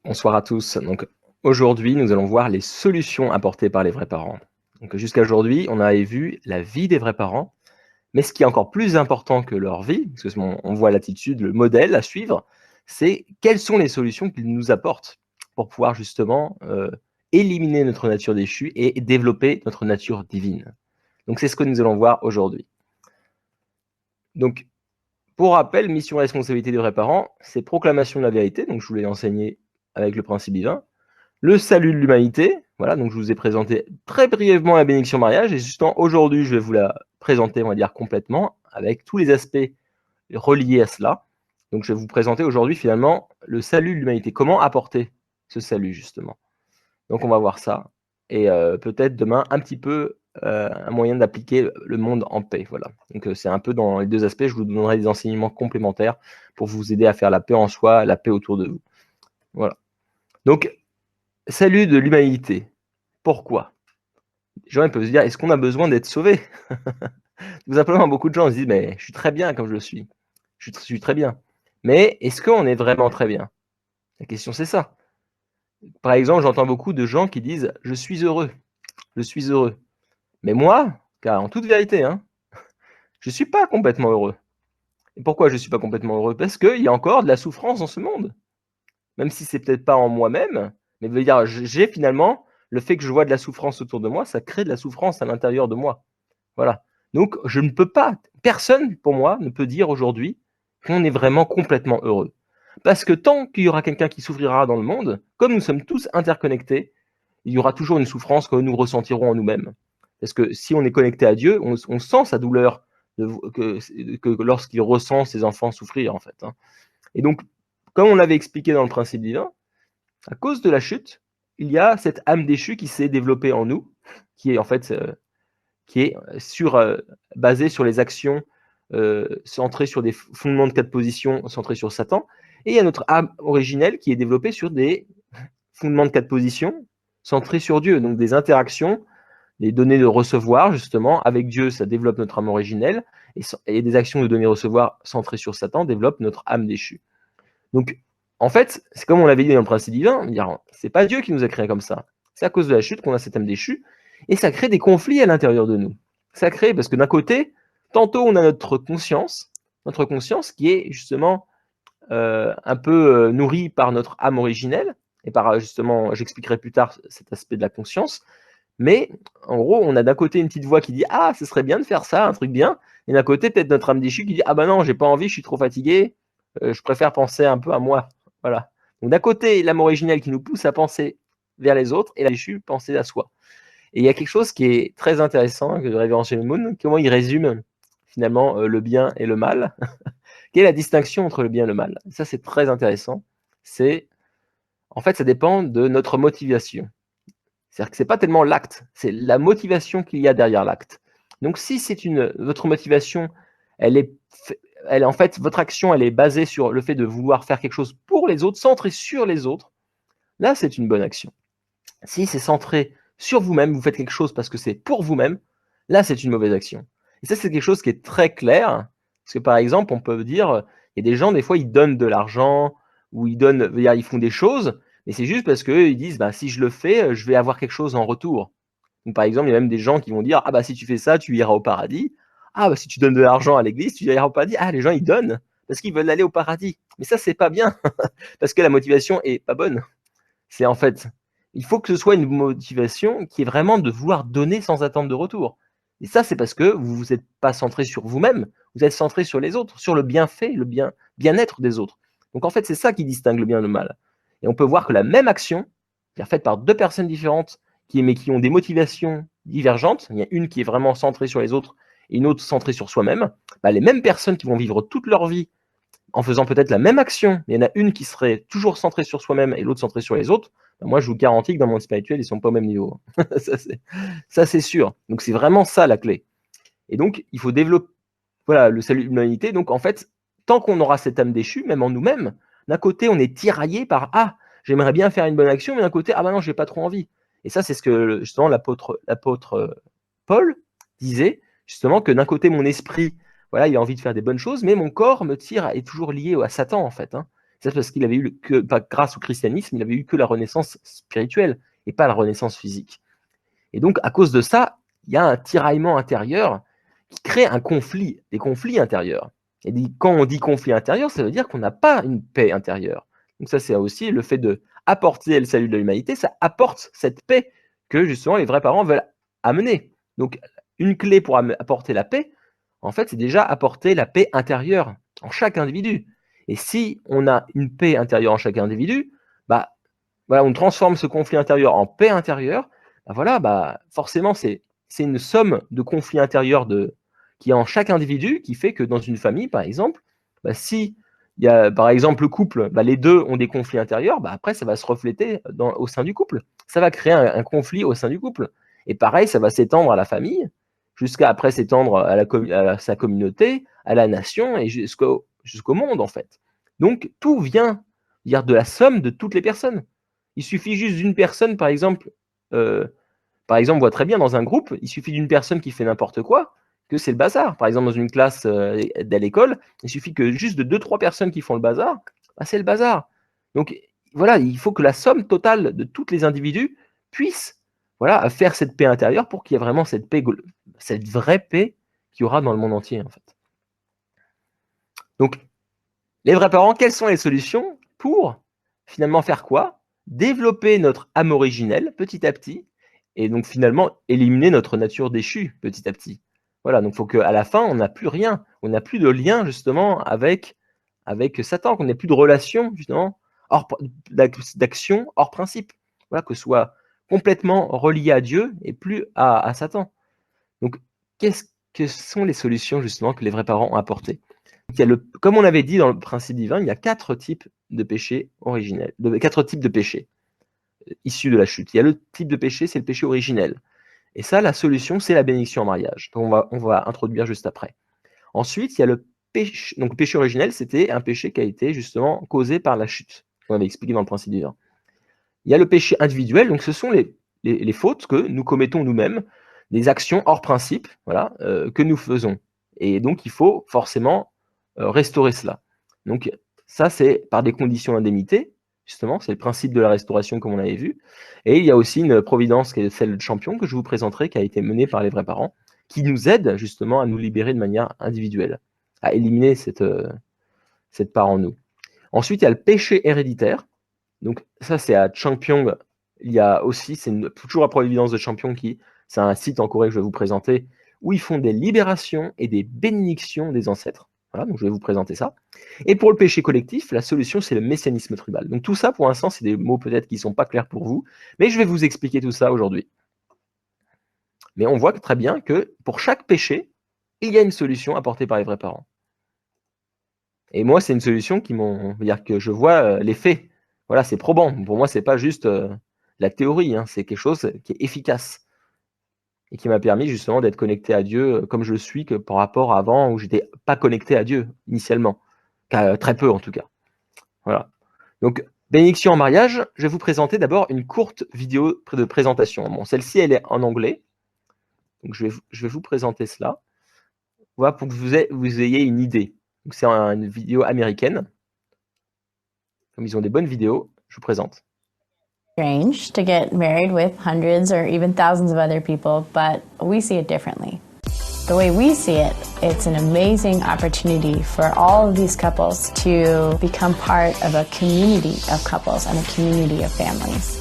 Bonsoir à tous. Donc aujourd'hui, nous allons voir les solutions apportées par les vrais parents. Donc jusqu'à aujourd'hui, on avait vu la vie des vrais parents, mais ce qui est encore plus important que leur vie, parce que on voit l'attitude, le modèle à suivre, c'est quelles sont les solutions qu'ils nous apportent pour pouvoir justement éliminer notre nature déchue et développer notre nature divine. Donc c'est ce que nous allons voir aujourd'hui. Donc pour rappel, mission et responsabilité des vrais parents, c'est proclamation de la vérité, donc je vous l'ai enseigné avec le principe divin. Le salut de l'humanité, voilà, donc je vous ai présenté très brièvement la bénédiction mariage et justement aujourd'hui je vais vous la présenter, on va dire complètement, avec tous les aspects reliés à cela. Donc je vais vous présenter aujourd'hui finalement le salut de l'humanité, comment apporter ce salut justement. Donc on va voir ça et peut-être demain un petit peu un moyen d'appliquer le monde en paix, voilà. Donc c'est un peu dans les deux aspects, je vous donnerai des enseignements complémentaires pour vous aider à faire la paix en soi, la paix autour de vous. Voilà. Donc salut de l'humanité. Pourquoi? Les gens ils peuvent se dire: «Est-ce qu'on a besoin d'être sauvé?» Tout simplement, beaucoup de gens se disent: «Mais je suis très bien comme je suis. Je suis très bien». Mais est-ce qu'on est vraiment très bien? La question c'est ça. Par exemple, j'entends beaucoup de gens qui disent: «Je suis heureux, je suis heureux». Mais moi, car en toute vérité, hein, je suis pas complètement heureux. Et pourquoi je suis pas complètement heureux? Parce qu'il y a encore de la souffrance dans ce monde. Même si c'est peut-être pas en moi-même, mais veut dire j'ai finalement le fait que je vois de la souffrance autour de moi, ça crée de la souffrance à l'intérieur de moi. Voilà. Donc je ne peux pas, personne pour moi ne peut dire aujourd'hui qu'on est vraiment complètement heureux. Parce que tant qu'il y aura quelqu'un qui souffrira dans le monde, comme nous sommes tous interconnectés, il y aura toujours une souffrance que nous ressentirons en nous-mêmes. Parce que si on est connecté à Dieu, on sent sa douleur que lorsqu'il ressent ses enfants souffrir en fait, hein. Et donc, comme on l'avait expliqué dans le principe divin, à cause de la chute, il y a cette âme déchue qui s'est développée en nous, qui est en fait qui est basé sur les actions centrées sur des fondements de 4 positions centrés sur Satan. Et il y a notre âme originelle qui est développée sur des fondements de 4 positions centrés sur Dieu. Donc des interactions, des données de recevoir, justement, avec Dieu, ça développe notre âme originelle. Et des actions de données recevoir centrées sur Satan développent notre âme déchue. Donc, en fait, c'est comme on l'avait dit dans le principe divin, c'est pas Dieu qui nous a créés comme ça. C'est à cause de la chute qu'on a cette âme déchue, et ça crée des conflits à l'intérieur de nous. Ça crée, parce que d'un côté, tantôt on a notre conscience qui est justement un peu nourrie par notre âme originelle, et par justement, j'expliquerai plus tard cet aspect de la conscience, mais en gros, on a d'un côté une petite voix qui dit ah, ce serait bien de faire ça, un truc bien, et d'un côté peut-être notre âme déchue qui dit ah bah non, j'ai pas envie, je suis trop fatigué, je préfère penser un peu à moi. Voilà. Donc d'un côté, l'âme originelle qui nous pousse à penser vers les autres, et la déchue penser à soi. Et il y a quelque chose qui est très intéressant que le révérend Shen Moon, comment il résume finalement le bien et le mal. Quelle est la distinction entre le bien et le mal? Ça, c'est très intéressant. C'est en fait, ça dépend de notre motivation. C'est-à-dire que c'est pas tellement l'acte, c'est la motivation qu'il y a derrière l'acte. Donc si c'est votre motivation, elle est, elle en fait, votre action, elle est basée sur le fait de vouloir faire quelque chose pour les autres, centré sur les autres, là, c'est une bonne action. Si c'est centré sur vous-même, vous faites quelque chose parce que c'est pour vous-même, là, c'est une mauvaise action. Et ça, c'est quelque chose qui est très clair, parce que par exemple, on peut dire, il y a des gens, des fois, ils donnent de l'argent, ou ils font des choses, mais c'est juste parce qu'ils disent, bah, si je le fais, je vais avoir quelque chose en retour. Donc, par exemple, il y a même des gens qui vont dire, ah bah si tu fais ça, tu iras au paradis. Ah bah si tu donnes de l'argent à l'église, tu iras au paradis. Ah, les gens, ils donnent parce qu'ils veulent aller au paradis. Mais ça, c'est pas bien, parce que la motivation est pas bonne. C'est en fait, il faut que ce soit une motivation qui est vraiment de vouloir donner sans attendre de retour. Et ça, c'est parce que vous n'êtes pas centré sur vous-même, vous êtes centré sur les autres, sur le bienfait, le bien-être des autres. Donc en fait, c'est ça qui distingue le bien et le mal. Et on peut voir que la même action, qui est faite par deux personnes différentes, mais qui ont des motivations divergentes, il y a une qui est vraiment centrée sur les autres et une autre centrée sur soi-même, bah, les mêmes personnes qui vont vivre toute leur vie en faisant peut-être la même action, mais il y en a une qui serait toujours centrée sur soi-même et l'autre centrée sur les autres, ben moi je vous garantis que dans le monde spirituel, ils sont pas au même niveau. ça, c'est sûr. Donc c'est vraiment ça la clé. Et donc, il faut développer voilà, le salut de l'humanité. Donc en fait, tant qu'on aura cette âme déchue, même en nous-mêmes, d'un côté, on est tiraillé par ah, j'aimerais bien faire une bonne action, mais d'un côté, ah ben non, j'ai pas trop envie. Et ça, c'est ce que justement l'apôtre Paul disait, justement, que d'un côté, mon esprit, voilà, il a envie de faire des bonnes choses, mais mon corps me tire, est toujours lié à Satan, en fait, hein. C'est parce qu'il avait eu que, pas grâce au christianisme, il avait eu que la renaissance spirituelle et pas la renaissance physique. Et donc, à cause de ça, il y a un tiraillement intérieur qui crée un conflit, des conflits intérieurs. Et quand on dit conflit intérieur, ça veut dire qu'on n'a pas une paix intérieure. Donc ça, c'est aussi le fait de apporter le salut de l'humanité, ça apporte cette paix que justement les vrais parents veulent amener. Donc une clé pour apporter la paix, en fait, c'est déjà apporter la paix intérieure en chaque individu. Et si on a une paix intérieure en chaque individu, bah, voilà, on transforme ce conflit intérieur en paix intérieure. Bah voilà, bah, forcément, c'est une somme de conflits intérieurs qui est en chaque individu qui fait que dans une famille, par exemple, bah, si il y a, par exemple, le couple, bah, les deux ont des conflits intérieurs, bah, après, ça va se refléter au sein du couple. Ça va créer un conflit au sein du couple. Et pareil, ça va s'étendre à la famille, jusqu'à après s'étendre à sa communauté, à la nation et jusqu'au monde, en fait. Donc, tout vient dire, de la somme de toutes les personnes. Il suffit juste d'une personne, on voit très bien dans un groupe, il suffit d'une personne qui fait n'importe quoi, que c'est le bazar. Par exemple, dans une classe à l'école, il suffit que juste de 2-3 personnes qui font le bazar, bah, c'est le bazar. Donc voilà, il faut que la somme totale de tous les individus puisse voilà, faire cette paix intérieure pour qu'il y ait vraiment cette paix, cette vraie paix qu'il y aura dans le monde entier, en fait. Donc, les vrais parents, quelles sont les solutions pour finalement faire quoi? Développer notre âme originelle petit à petit et donc finalement éliminer notre nature déchue petit à petit. Voilà, donc il faut qu'à la fin, on n'a plus rien, on n'a plus de lien justement avec Satan, qu'on n'ait plus de relation justement d'action hors principe. Voilà, que ce soit complètement relié à Dieu et plus à Satan. Donc, que sont les solutions justement que les vrais parents ont apportées? Comme on avait dit dans le principe divin, il y a 4 types de péchés originels, 4 types de péchés issus de la chute. Il y a le type de péché, c'est le péché originel. Et ça, la solution, c'est la bénédiction en mariage. Donc on va introduire juste après. Ensuite, il y a le péché. Donc le péché originel, c'était un péché qui a été justement causé par la chute. On avait expliqué dans le principe divin. Il y a le péché individuel, donc ce sont les fautes que nous commettons nous-mêmes, des actions hors principe, voilà, que nous faisons. Et donc il faut forcément restaurer cela. Donc ça, c'est par des conditions d'indemnité, justement, c'est le principe de la restauration comme on avait vu. Et il y a aussi une providence qui est celle de champion que je vous présenterai, qui a été menée par les vrais parents, qui nous aide justement à nous libérer de manière individuelle, à éliminer cette part en nous. Ensuite, il y a le péché héréditaire. Donc ça, c'est à Champyong. Il y a aussi, c'est toujours à Providence de Champyong c'est un site en Corée que je vais vous présenter, où ils font des libérations et des bénédictions des ancêtres. Voilà, donc je vais vous présenter ça. Et pour le péché collectif, la solution, c'est le messianisme tribal. Donc tout ça, pour l'instant, c'est des mots peut-être qui ne sont pas clairs pour vous, mais je vais vous expliquer tout ça aujourd'hui. Mais on voit très bien que pour chaque péché, il y a une solution apportée par les vrais parents. Et moi, c'est une solution dire que je vois les faits. Voilà, c'est probant. Pour moi, c'est pas juste la théorie, hein, c'est quelque chose qui est efficace et qui m'a permis justement d'être connecté à Dieu comme je le suis que par rapport à avant où j'étais pas connecté à Dieu initialement, très peu en tout cas. Voilà. Donc bénédiction en mariage, je vais vous présenter d'abord une courte vidéo de présentation. Bon, celle-ci elle est en anglais, donc je vais vous présenter cela. Voilà pour que vous ayez une idée. Donc c'est une vidéo américaine. Comme ils ont des bonnes vidéos, je vous présente. Strange to get married with hundreds or even thousands of other people, but we see it differently. The way we see it, it's an amazing opportunity for all of these couples to become part of a community of couples and a community of families.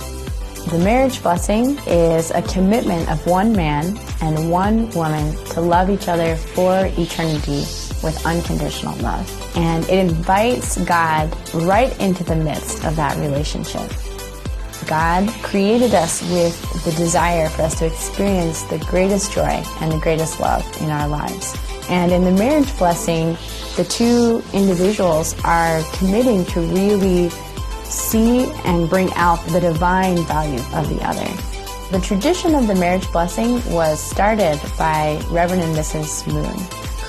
The marriage blessing is a commitment of one man and one woman to love each other for eternity with unconditional love. And it invites God right into the midst of that relationship. God created us with the desire for us to experience the greatest joy and the greatest love in our lives. And in the marriage blessing, the two individuals are committing to really see and bring out the divine value of the other. The tradition of the marriage blessing was started by Reverend and Mrs. Moon,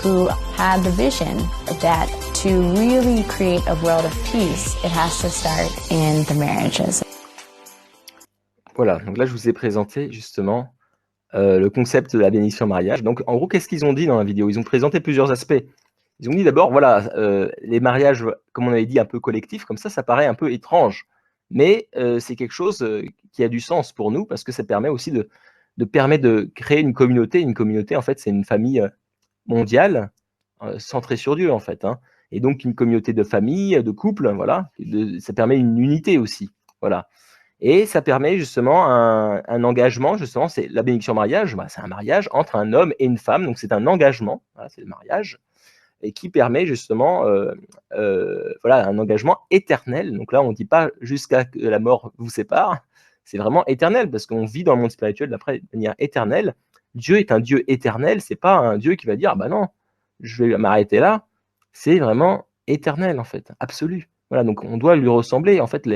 who had the vision that to really create a world of peace, it has to start in the marriages. Voilà, donc là je vous ai présenté justement le concept de la bénédiction mariage. Donc en gros, qu'est-ce qu'ils ont dit dans la vidéo? Ils ont présenté plusieurs aspects. Ils ont dit d'abord, voilà, les mariages, comme on avait dit, un peu collectifs, comme ça paraît un peu étrange. Mais c'est quelque chose qui a du sens pour nous parce que ça permet aussi permettre de créer une communauté. Une communauté, en fait, c'est une famille mondiale centrée sur Dieu, en fait. Hein. Et donc, une communauté de famille, de couple, voilà. Ça permet une unité aussi. Voilà. Et ça permet justement un engagement, justement, c'est la bénédiction mariage, bah, c'est un mariage entre un homme et une femme, donc c'est un engagement, voilà, c'est le mariage, et qui permet justement voilà, un engagement éternel. Donc là, on ne dit pas jusqu'à que la mort vous sépare, c'est vraiment éternel, parce qu'on vit dans le monde spirituel d'après de manière éternelle. Dieu est un Dieu éternel, c'est pas un Dieu qui va dire, ah bah non, je vais m'arrêter là, c'est vraiment éternel en fait, absolu. Voilà, donc on doit lui ressembler. En fait,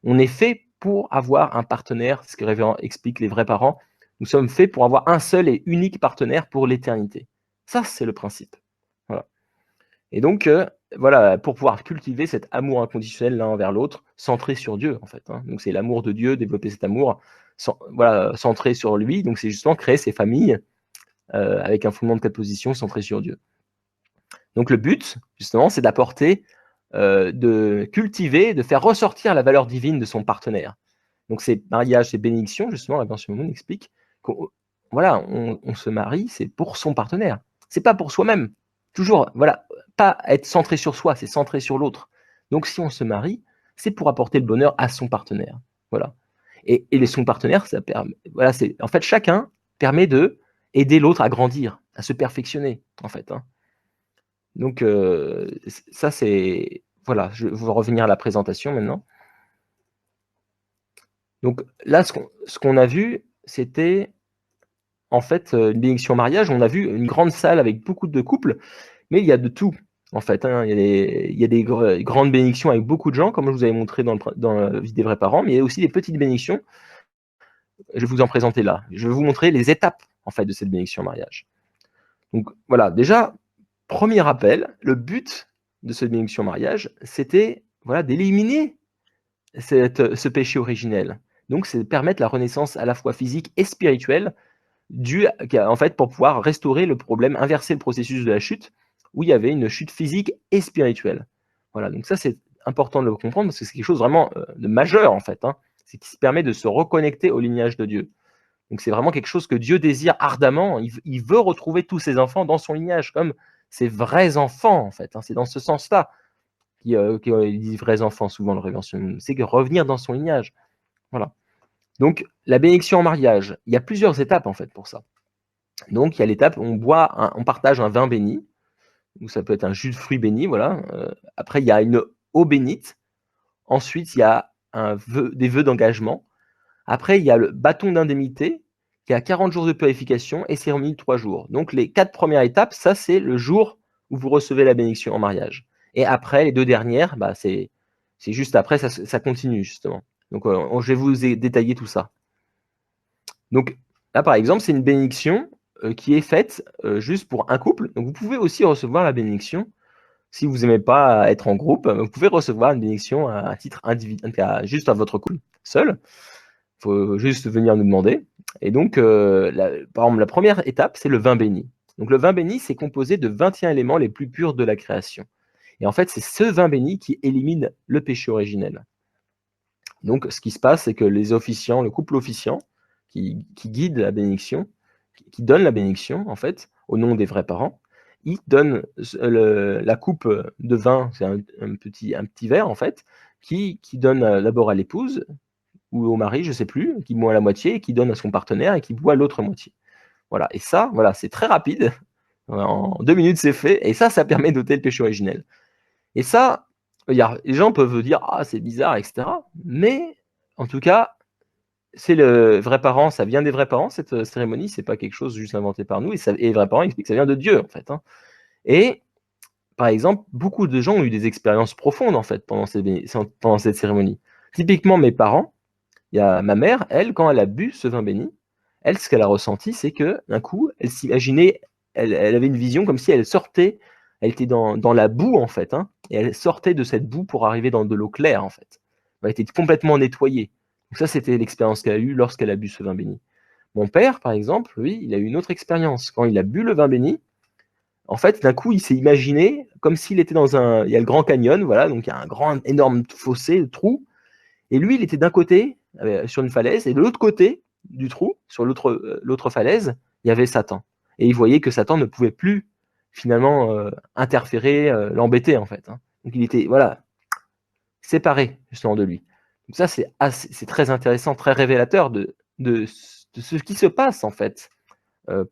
on est fait pour avoir un partenaire, ce que Révérend explique les vrais parents. Nous sommes faits pour avoir un seul et unique partenaire pour l'éternité. Ça, c'est le principe. Voilà. Et donc, voilà, pour pouvoir cultiver cet amour inconditionnel l'un envers l'autre, centré sur Dieu, en fait. Hein. Donc, c'est l'amour de Dieu, développer cet amour, voilà, centré sur lui. Donc, c'est justement créer ces familles avec un fondement de 4 positions centré sur Dieu. Donc, le but, justement, c'est d'apporter, de cultiver, de faire ressortir la valeur divine de son partenaire. Donc, ces mariages, ces bénédictions, justement, la Vierge Moon explique qu'on voilà, on se marie, c'est pour son partenaire. C'est pas pour soi-même. Toujours, voilà, pas être centré sur soi, c'est centré sur l'autre. Donc, si on se marie, c'est pour apporter le bonheur à son partenaire. Voilà. Et son partenaire, ça permet, voilà, c'est, en fait, chacun permet de aider l'autre à grandir, à se perfectionner, en fait. Hein. Donc, ça, c'est, voilà, je vais revenir à la présentation maintenant. Donc là, ce qu'on a vu, c'était en fait une bénédiction mariage. On a vu une grande salle avec beaucoup de couples, mais il y a de tout en fait. Hein. Il y a des grandes bénédictions avec beaucoup de gens, comme je vous avais montré dans la vie des vrais parents, mais il y a aussi des petites bénédictions. Je vais vous en présenter là. Je vais vous montrer les étapes en fait de cette bénédiction mariage. Donc voilà, déjà, premier rappel, le but de cette bénédiction mariage, c'était voilà, d'éliminer ce péché originel. Donc, c'est de permettre la renaissance à la fois physique et spirituelle, en fait, pour pouvoir restaurer le problème, inverser le processus de la chute, où il y avait une chute physique et spirituelle. Voilà, donc ça, c'est important de le comprendre, parce que c'est quelque chose vraiment de majeur, en fait. Hein. C'est qui permet de se reconnecter au lignage de Dieu. Donc, c'est vraiment quelque chose que Dieu désire ardemment. Il veut retrouver tous ses enfants dans son lignage, comme ses vrais enfants, en fait. Hein. C'est dans ce sens-là qui dit vrais enfants, souvent, le révérend, c'est que revenir dans son lignage. Voilà. Donc, la bénédiction en mariage, il y a plusieurs étapes, en fait, pour ça. Donc, il y a l'étape où on partage un vin béni, ou ça peut être un jus de fruits béni, voilà. Après, il y a une eau bénite. Ensuite, il y a des vœux d'engagement. Après, il y a le bâton d'indemnité, qui a 40 jours de purification et cérémonie de 3 jours. Donc, les 4 premières étapes, ça, c'est le jour où vous recevez la bénédiction en mariage. Et après, les 2 dernières, bah, c'est juste après, ça continue, justement. Donc, je vais vous détailler tout ça. Donc, là, par exemple, c'est une bénédiction qui est faite juste pour un couple. Donc, vous pouvez aussi recevoir la bénédiction. Si vous n'aimez pas être en groupe, vous pouvez recevoir une bénédiction à titre individuel, juste à votre couple, seul. Il faut juste venir nous demander. Et donc, par exemple, la première étape, c'est le vin béni. Donc, le vin béni, c'est composé de 21 éléments les plus purs de la création. Et en fait, c'est ce vin béni qui élimine le péché originel. Donc, ce qui se passe, c'est que les officiants, le couple officiant, qui guide la bénédiction, qui donne la bénédiction, en fait, au nom des vrais parents, il donne la coupe de vin, c'est un petit verre, en fait, qui donne d'abord à l'épouse, ou au mari, je ne sais plus, qui boit la moitié, et qui donne à son partenaire, et qui boit l'autre moitié. Voilà, et ça, voilà, c'est très rapide, en 2 minutes c'est fait, et ça permet d'ôter le péché originel. Et ça, les gens peuvent dire « Ah, c'est bizarre, etc. » Mais, en tout cas, c'est le vrai parent, ça vient des vrais parents, cette cérémonie, c'est pas quelque chose juste inventé par nous, et les vrais parents expliquent que ça vient de Dieu, en fait. Hein. Et, par exemple, beaucoup de gens ont eu des expériences profondes, en fait, pendant cette cérémonie. Typiquement, mes parents, il y a ma mère, elle, quand elle a bu ce vin béni, elle, ce qu'elle a ressenti, c'est que d'un coup, elle s'imaginait, elle avait une vision comme si elle sortait, elle était dans la boue, en fait, hein, et elle sortait de cette boue pour arriver dans de l'eau claire, en fait. Elle était complètement nettoyée. Donc ça, c'était l'expérience qu'elle a eue lorsqu'elle a bu ce vin béni. Mon père, par exemple, lui, il a eu une autre expérience. Quand il a bu le vin béni, en fait, d'un coup, il s'est imaginé comme s'il était il y a le Grand Canyon, voilà, donc il y a un grand, énorme fossé, trou, et lui, il était d'un côté, sur une falaise, et de l'autre côté du trou, sur l'autre falaise, il y avait Satan. Et il voyait que Satan ne pouvait plus, finalement, interférer, l'embêter, en fait, hein. Donc il était, voilà, séparé, justement, de lui. Donc ça, c'est très intéressant, très révélateur de ce qui se passe, en fait,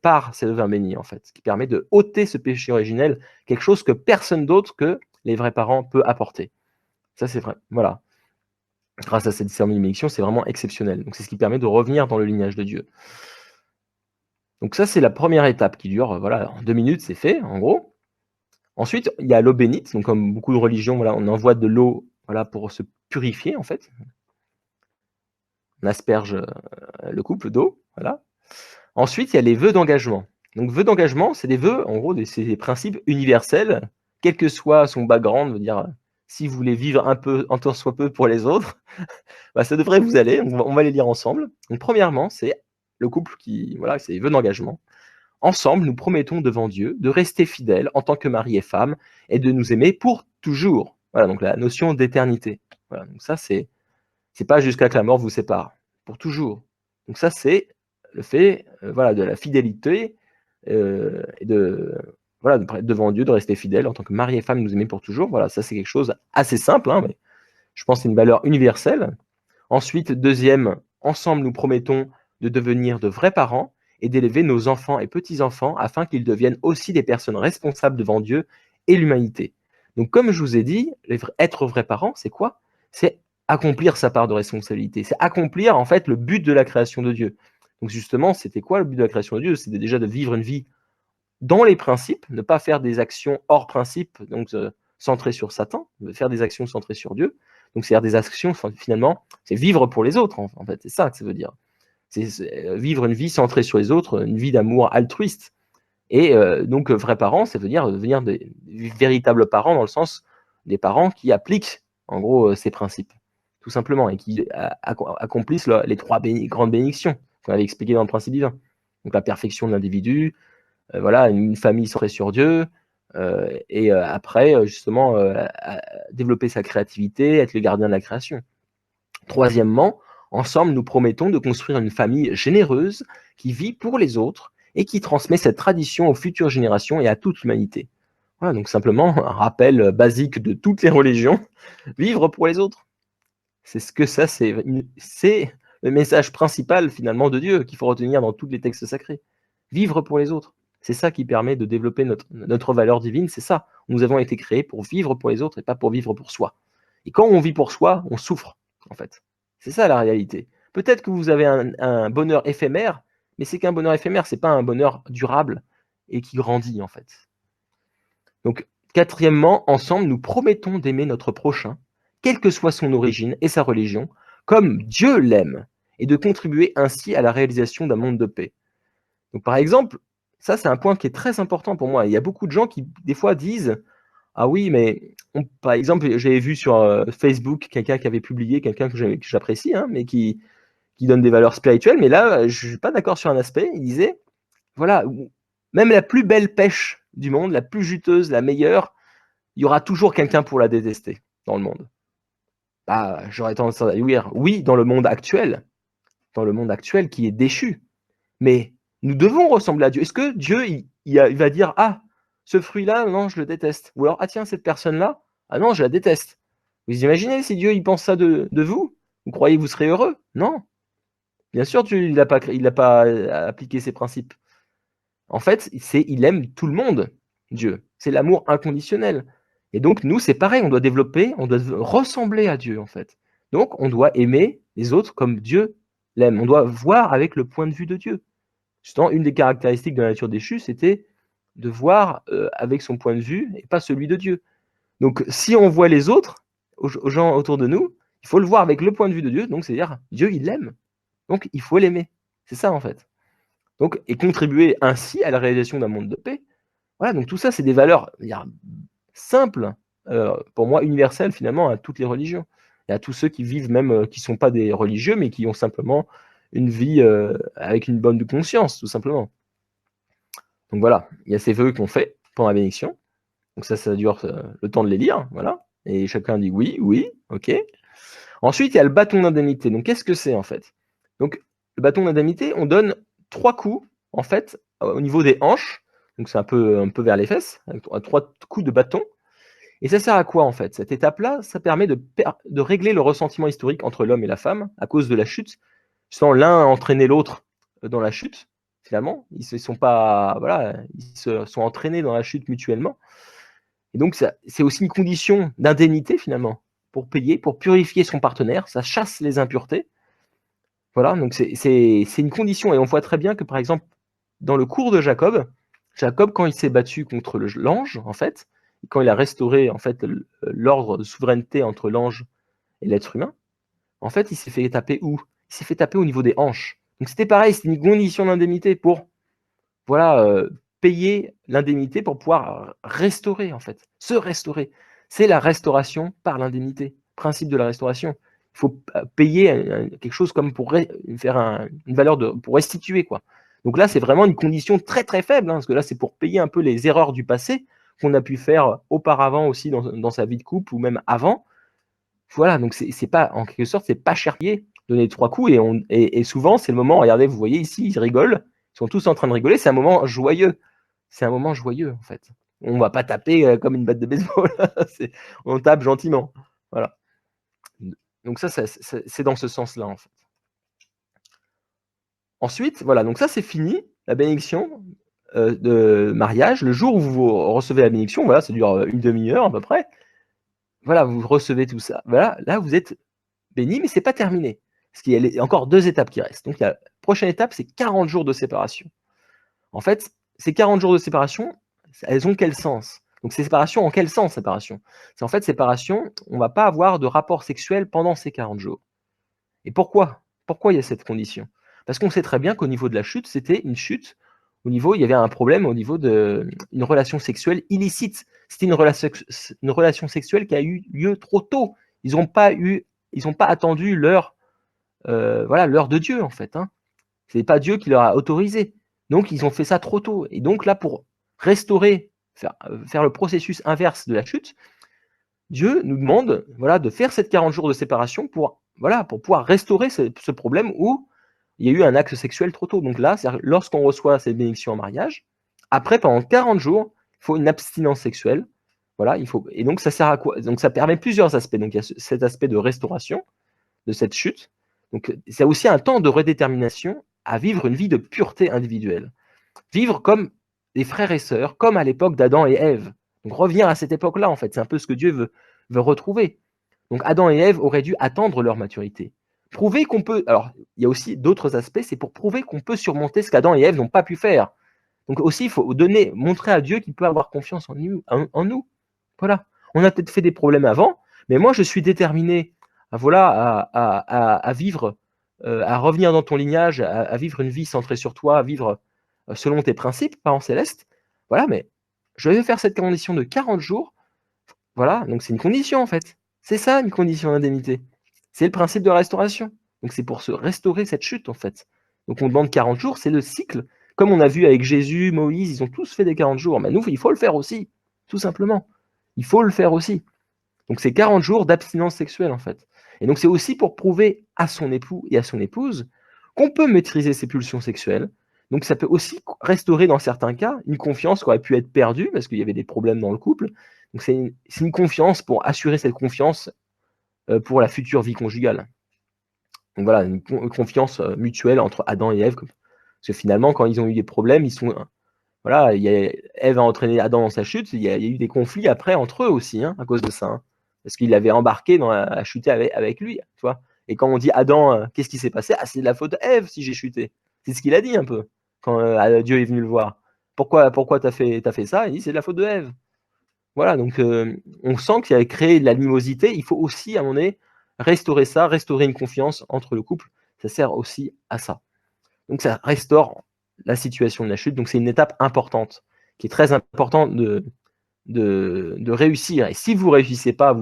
par ces levains bénis, en fait, qui permet de ôter ce péché originel, quelque chose que personne d'autre que les vrais parents peut apporter. Ça, c'est vrai. Voilà. Grâce à cette cérémonie de bénédiction, c'est vraiment exceptionnel. Donc, c'est ce qui permet de revenir dans le lignage de Dieu. Donc, ça, c'est la première étape qui dure, voilà, en 2 minutes, c'est fait, en gros. Ensuite, il y a l'eau bénite. Donc, comme beaucoup de religions, voilà, on envoie de l'eau, voilà, pour se purifier, en fait. On asperge le couple d'eau, voilà. Ensuite, il y a les vœux d'engagement. Donc, vœux d'engagement, c'est des vœux, en gros, c'est des principes universels, quel que soit son background, veut dire, si vous voulez vivre un peu, en tant soit peu pour les autres, bah, ça devrait vous aller. On va les lire ensemble. Donc, premièrement, c'est le couple voilà, c'est les vœux d'engagement. Ensemble, nous promettons devant Dieu de rester fidèles en tant que mari et femme et de nous aimer pour toujours. Voilà, donc la notion d'éternité. Voilà, donc ça, c'est pas jusqu'à que la mort vous sépare, pour toujours. Donc ça, c'est le fait, voilà, de la fidélité et voilà, devant Dieu, de rester fidèle en tant que mari et femme, nous aimer pour toujours. Voilà, ça c'est quelque chose assez simple, hein, mais je pense que c'est une valeur universelle. Ensuite, deuxième, ensemble, nous promettons de devenir de vrais parents et d'élever nos enfants et petits-enfants afin qu'ils deviennent aussi des personnes responsables devant Dieu et l'humanité. Donc, comme je vous ai dit, être vrai parent, c'est quoi? C'est accomplir sa part de responsabilité. C'est accomplir, en fait, le but de la création de Dieu. Donc, justement, c'était quoi le but de la création de Dieu? C'était déjà de vivre une vie dans les principes, ne pas faire des actions hors principe, donc centrées sur Satan, faire des actions centrées sur Dieu. Donc, c'est-à-dire des actions, finalement, c'est vivre pour les autres, en fait. C'est ça que ça veut dire. C'est vivre une vie centrée sur les autres, une vie d'amour altruiste. Et donc, vrais parents, ça veut dire devenir des véritables parents dans le sens des parents qui appliquent, en gros, ces principes, tout simplement, et qui accomplissent les 3 grandes bénédictions qu'on avait expliquées dans le principe divin. Donc, la perfection de l'individu, voilà, une famille centrée sur Dieu, et après, justement, développer sa créativité, être le gardien de la création. Troisièmement, ensemble, nous promettons de construire une famille généreuse qui vit pour les autres et qui transmet cette tradition aux futures générations et à toute l'humanité. Voilà, donc simplement un rappel basique de toutes les religions, vivre pour les autres. C'est ce que ça, c'est le message principal finalement de Dieu qu'il faut retenir dans tous les textes sacrés. Vivre pour les autres. C'est ça qui permet de développer notre valeur divine, c'est ça. Nous avons été créés pour vivre pour les autres et pas pour vivre pour soi. Et quand on vit pour soi, on souffre, en fait. C'est ça la réalité. Peut-être que vous avez un bonheur éphémère, mais c'est qu'un bonheur éphémère, c'est pas un bonheur durable et qui grandit, en fait. Donc, quatrièmement, ensemble, nous promettons d'aimer notre prochain, quelle que soit son origine et sa religion, comme Dieu l'aime, et de contribuer ainsi à la réalisation d'un monde de paix. Donc, par exemple, ça, c'est un point qui est très important pour moi. Il y a beaucoup de gens qui, des fois, disent « Ah oui, mais… » Par exemple, j'avais vu sur Facebook quelqu'un qui avait publié, quelqu'un que j'apprécie, hein, mais qui donne des valeurs spirituelles. Mais là, je ne suis pas d'accord sur un aspect. Il disait « Voilà, même la plus belle pêche du monde, la plus juteuse, la meilleure, il y aura toujours quelqu'un pour la détester dans le monde. » Bah, j'aurais tendance à dire oui, dans le monde actuel qui est déchu. Mais nous devons ressembler à Dieu. Est-ce que Dieu, il va dire « Ah, ce fruit-là, non, je le déteste. » Ou alors « Ah tiens, cette personne-là, ah non, je la déteste. » Vous imaginez si Dieu, il pense ça de vous? Vous croyez que vous serez heureux? Non. Bien sûr, Dieu, il n'a pas appliqué ses principes. En fait, il aime tout le monde, Dieu. C'est l'amour inconditionnel. Et donc, nous, c'est pareil, on doit ressembler à Dieu, en fait. Donc, on doit aimer les autres comme Dieu l'aime. On doit voir avec le point de vue de Dieu. Justement, une des caractéristiques de la nature déchue, c'était de voir avec son point de vue et pas celui de Dieu. Donc, si on voit les autres, aux gens autour de nous, il faut le voir avec le point de vue de Dieu. Donc, c'est-à-dire, Dieu, il l'aime. Donc, il faut l'aimer. C'est ça, en fait. Donc, et contribuer ainsi à la réalisation d'un monde de paix. Voilà, donc tout ça, c'est des valeurs simples, pour moi, universelles, finalement, à toutes les religions. Et à tous ceux qui vivent même, qui ne sont pas des religieux, mais qui ont simplement une vie avec une bonne conscience, tout simplement. Donc voilà, il y a ces vœux qu'on fait pendant la bénédiction. Donc ça dure le temps de les lire, voilà. Et chacun dit oui, oui, ok. Ensuite, il y a le bâton d'indemnité. Donc qu'est-ce que c'est en fait? Donc le bâton d'indemnité, on donne 3 coups en fait au niveau des hanches. Donc c'est un peu vers les fesses, avec 3 coups de bâton. Et ça sert à quoi en fait? Cette étape-là, ça permet de régler le ressentiment historique entre l'homme et la femme à cause de la chute, sans l'un entraîner l'autre dans la chute. Finalement, ils se sont pas, voilà, ils se sont entraînés dans la chute mutuellement. Et donc c'est aussi une condition d'indemnité finalement pour payer, pour purifier son partenaire. Ça chasse les impuretés. Voilà, donc c'est une condition. Et on voit très bien que par exemple dans le cours de Jacob, quand il s'est battu contre l'ange, en fait, quand il a restauré en fait l'ordre de souveraineté entre l'ange et l'être humain, en fait, il s'est fait taper où? Il s'est fait taper au niveau des hanches. Donc c'était pareil, c'était une condition d'indemnité pour voilà payer l'indemnité pour pouvoir restaurer en fait, se restaurer. C'est la restauration par l'indemnité, principe de la restauration. Il faut payer quelque chose comme pour faire une valeur pour restituer quoi. Donc là, c'est vraiment une condition très très faible, hein, parce que là, c'est pour payer un peu les erreurs du passé qu'on a pu faire auparavant aussi dans sa vie de couple ou même avant. Voilà, donc c'est pas, en quelque sorte, c'est pas cher payé. Donner 3 coups et souvent, c'est le moment, regardez, vous voyez ici, ils rigolent, ils sont tous en train de rigoler, c'est un moment joyeux. C'est un moment joyeux, en fait. On va pas taper comme une batte de baseball, on tape gentiment. Voilà. Donc ça, c'est dans ce sens-là, en fait. Ensuite, voilà, donc ça, c'est fini, la bénédiction de mariage. Le jour où vous recevez la bénédiction, voilà, ça dure une demi-heure à peu près. Voilà, vous recevez tout ça. Voilà, là, vous êtes béni, mais c'est pas terminé. Parce qu'il y a encore 2 étapes qui restent. Donc la prochaine étape, c'est 40 jours de séparation. En fait, ces 40 jours de séparation, elles ont quel sens? Donc ces séparations, en quel sens séparation? C'est en fait séparation, on ne va pas avoir de rapport sexuel pendant ces 40 jours. Et pourquoi? Pourquoi il y a cette condition? Parce qu'on sait très bien qu'au niveau de la chute, c'était une chute, il y avait un problème au niveau d'une relation sexuelle illicite. C'était une relation sexuelle qui a eu lieu trop tôt. Ils n'ont pas attendu l'heure l'heure de Dieu en fait. Hein. C'est pas Dieu qui leur a autorisé. Donc ils ont fait ça trop tôt. Et donc là, pour restaurer, faire le processus inverse de la chute, Dieu nous demande de faire cette 40 jours de séparation pour pouvoir restaurer ce problème où il y a eu un acte sexuel trop tôt. Donc là, lorsqu'on reçoit cette bénédiction en mariage, après, pendant 40 jours, il faut une abstinence sexuelle. Voilà, et donc ça sert à quoi? Donc ça permet plusieurs aspects. Donc il y a cet aspect de restauration de cette chute. Donc c'est aussi un temps de redétermination à vivre une vie de pureté individuelle. Vivre comme des frères et sœurs, comme à l'époque d'Adam et Ève. Donc revenir à cette époque-là, en fait, c'est un peu ce que Dieu veut retrouver. Donc Adam et Ève auraient dû attendre leur maturité. Prouver qu'on peut. Alors, il y a aussi d'autres aspects, c'est pour prouver qu'on peut surmonter ce qu'Adam et Ève n'ont pas pu faire. Donc aussi, il faut montrer à Dieu qu'il peut avoir confiance en nous. Voilà. On a peut-être fait des problèmes avant, mais moi, je suis déterminé à vivre, à revenir dans ton lignage, à vivre une vie centrée sur toi, à vivre selon tes principes, parents célestes. Voilà, mais je vais faire cette condition de 40 jours. Voilà, donc c'est une condition en fait. C'est ça une condition d'indemnité. C'est le principe de la restauration. Donc c'est pour se restaurer cette chute en fait. Donc on demande 40 jours, c'est le cycle. Comme on a vu avec Jésus, Moïse, ils ont tous fait des 40 jours. Mais nous, il faut le faire aussi, tout simplement. Il faut le faire aussi. Donc c'est 40 jours d'abstinence sexuelle en fait. Et donc c'est aussi pour prouver à son époux et à son épouse qu'on peut maîtriser ses pulsions sexuelles. Donc ça peut aussi restaurer dans certains cas une confiance qui aurait pu être perdue parce qu'il y avait des problèmes dans le couple. Donc c'est une confiance pour assurer cette confiance pour la future vie conjugale. Donc voilà, une confiance mutuelle entre Adam et Ève. Parce que finalement, quand ils ont eu des problèmes, Ève a entraîné Adam dans sa chute, il y a eu des conflits après entre eux aussi, à cause de ça. Hein, parce qu'il l'avait embarqué à chuter avec lui. Tu vois. Et quand on dit Adam, qu'est-ce qui s'est passé? Ah, c'est de la faute d'Ève si j'ai chuté. C'est ce qu'il a dit un peu, quand Dieu est venu le voir. Pourquoi t'as fait ça? Il dit, c'est de la faute de Ève. Voilà, donc on sent qu'il a créé de l'animosité. Il faut aussi, à un moment donné, restaurer ça, restaurer une confiance entre le couple. Ça sert aussi à ça. Donc ça restaure la situation de la chute. Donc c'est une étape importante, qui est très importante de réussir. Et si vous ne réussissez pas,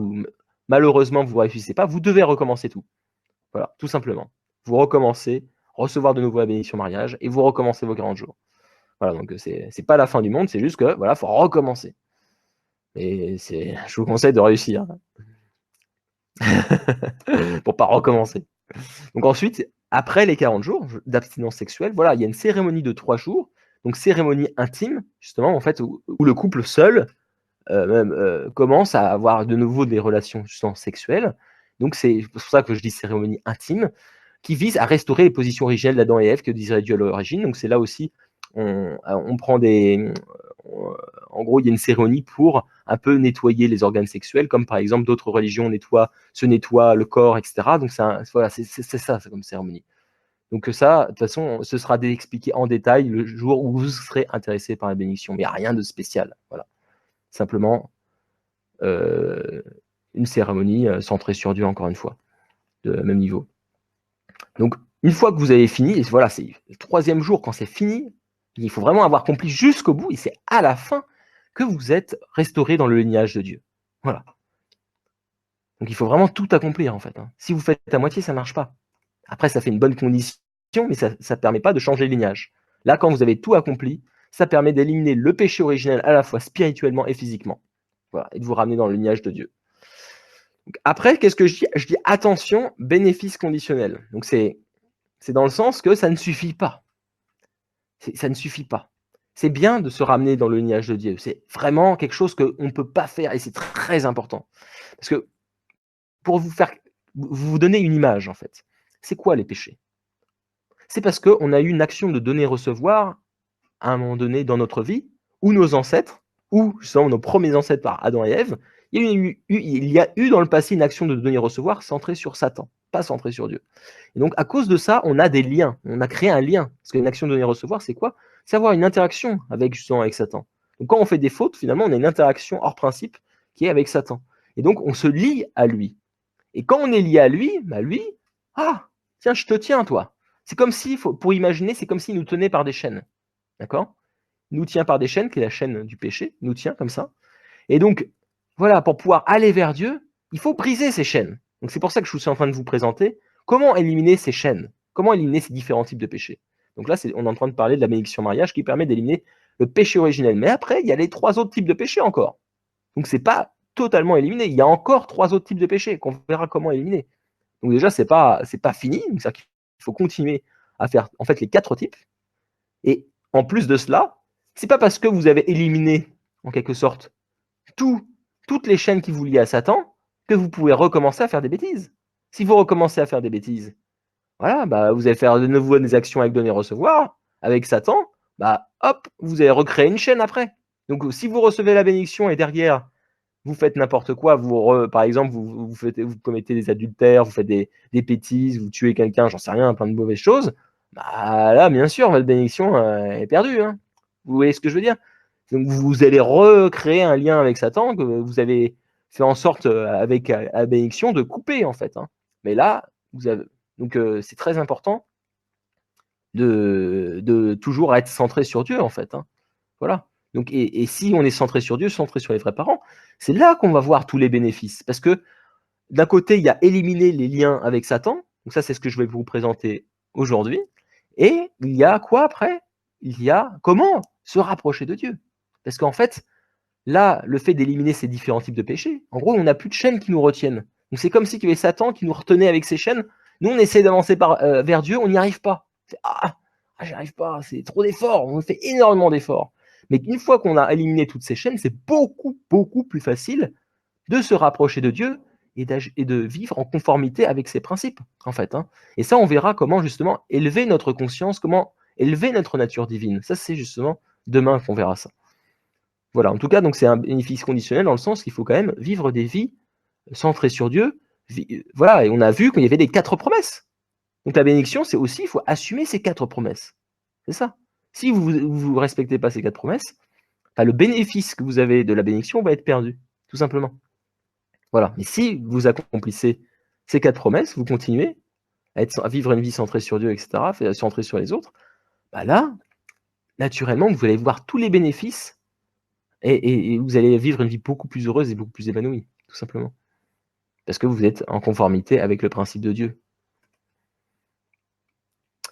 malheureusement, vous ne réussissez pas, vous devez recommencer tout. Voilà, tout simplement. Vous recommencez, recevoir de nouveau la bénédiction mariage, et vous recommencez vos 40 jours. Voilà, donc c'est pas la fin du monde, c'est juste que, voilà, il faut recommencer. Et je vous conseille de réussir pour pas recommencer. Donc ensuite, après les 40 jours d'abstinence sexuelle, voilà, il y a une cérémonie de 3 jours, donc cérémonie intime, justement, en fait, où le couple seul commence à avoir de nouveau des relations justement sexuelles. Donc c'est pour ça que je dis cérémonie intime, qui vise à restaurer les positions originelles d'Adam et Ève que désirait Dieu à l'origine. Donc c'est là aussi, on prend en gros, il y a une cérémonie pour un peu nettoyer les organes sexuels, comme par exemple d'autres religions se nettoient le corps, etc. Donc voilà, c'est ça, c'est comme cérémonie. Donc ça, de toute façon, ce sera expliqué en détail le jour où vous serez intéressé par la bénédiction, mais il n'y a rien de spécial. Voilà. Simplement une cérémonie centrée sur Dieu, encore une fois, de même niveau. Donc, une fois que vous avez fini, et voilà, c'est le 3e jour, quand c'est fini, il faut vraiment avoir accompli jusqu'au bout, et c'est à la fin que vous êtes restauré dans le lignage de Dieu. Voilà. Donc, il faut vraiment tout accomplir, en fait. Si vous faites à moitié, ça ne marche pas. Après, ça fait une bonne condition, mais ça ne permet pas de changer le lignage. Là, quand vous avez tout accompli, ça permet d'éliminer le péché originel à la fois spirituellement et physiquement. Voilà, et de vous ramener dans le lignage de Dieu. Donc après, qu'est-ce que je dis? Je dis attention, bénéfice conditionnel. Donc c'est dans le sens que ça ne suffit pas. Ça ne suffit pas. C'est bien de se ramener dans le lignage de Dieu. C'est vraiment quelque chose qu'on ne peut pas faire et c'est très important. Parce que pour vous donner une image, en fait, c'est quoi les péchés? C'est parce qu'on a eu une action de donner-recevoir à un moment donné dans notre vie, où nos ancêtres, ou justement nos premiers ancêtres par Adam et Ève, il y a eu dans le passé une action de donner-recevoir centrée sur Satan, pas centrée sur Dieu. Et donc, à cause de ça, on a des liens, on a créé un lien. Parce qu'une action de donner-recevoir, c'est quoi? C'est avoir une interaction justement avec Satan. Donc, quand on fait des fautes, finalement, on a une interaction hors principe qui est avec Satan. Et donc, on se lie à lui. Et quand on est lié à lui, bah lui, ah, tiens, je te tiens, toi. C'est comme si, pour imaginer, c'est comme s'il nous tenait par des chaînes. D'accord? Nous tient par des chaînes, qui est la chaîne du péché, nous tient comme ça. Et donc, voilà, pour pouvoir aller vers Dieu, il faut briser ces chaînes. Donc c'est pour ça que je suis en train de vous présenter comment éliminer ces chaînes, comment éliminer ces différents types de péchés. Donc là, on est en train de parler de la bénédiction mariage qui permet d'éliminer le péché originel. Mais après, il y a les 3 autres types de péchés encore. Donc c'est pas totalement éliminé. Il y a encore 3 autres types de péchés qu'on verra comment éliminer. Donc déjà, c'est pas fini. C'est-à-dire qu'il faut continuer à faire en fait les 4 types. Et en plus de cela, c'est pas parce que vous avez éliminé, en quelque sorte, toutes les chaînes qui vous lient à Satan que vous pouvez recommencer à faire des bêtises. Si vous recommencez à faire des bêtises, voilà, bah, vous allez faire de nouveau des actions avec donner-recevoir, avec Satan, bah hop, vous allez recréer une chaîne après. Donc si vous recevez la bénédiction et derrière, vous faites n'importe quoi, par exemple, vous commettez des adultères, vous faites des bêtises, vous tuez quelqu'un, j'en sais rien, plein de mauvaises choses, bah là, bien sûr, votre bénédiction est perdue. Hein. Vous voyez ce que je veux dire? Donc vous allez recréer un lien avec Satan que vous avez fait en sorte, avec la bénédiction, de couper, en fait. Hein. Mais là, donc c'est très important de toujours être centré sur Dieu, en fait. Hein. Voilà. Donc, et si on est centré sur Dieu, centré sur les vrais parents, c'est là qu'on va voir tous les bénéfices. Parce que d'un côté, il y a éliminer les liens avec Satan. Donc ça, c'est ce que je vais vous présenter aujourd'hui. Et il y a quoi après? Il y a comment se rapprocher de Dieu. Parce qu'en fait, là, le fait d'éliminer ces différents types de péchés, en gros, on n'a plus de chaînes qui nous retiennent. Donc c'est comme si il y avait Satan qui nous retenait avec ses chaînes. Nous, on essaie d'avancer vers Dieu, on n'y arrive pas. J'y arrive pas, c'est trop d'efforts, on fait énormément d'efforts. Mais une fois qu'on a éliminé toutes ces chaînes, c'est beaucoup, beaucoup plus facile de se rapprocher de Dieu et de vivre en conformité avec ses principes, en fait. Hein. Et ça, on verra comment, justement, élever notre conscience, comment élever notre nature divine. Ça, c'est justement demain qu'on verra ça. Voilà, en tout cas, donc c'est un bénéfice conditionnel dans le sens qu'il faut quand même vivre des vies centrées sur Dieu. Voilà, et on a vu qu'il y avait des 4 promesses. Donc la bénédiction, c'est aussi, il faut assumer ces 4 promesses. C'est ça. Si vous ne respectez pas ces 4 promesses, le bénéfice que vous avez de la bénédiction va être perdu, tout simplement. Voilà. Mais si vous accomplissez ces 4 promesses, vous continuez à vivre une vie centrée sur Dieu, etc., centrée sur les autres, là, naturellement, vous allez voir tous les bénéfices et vous allez vivre une vie beaucoup plus heureuse et beaucoup plus épanouie, tout simplement. Parce que vous êtes en conformité avec le principe de Dieu.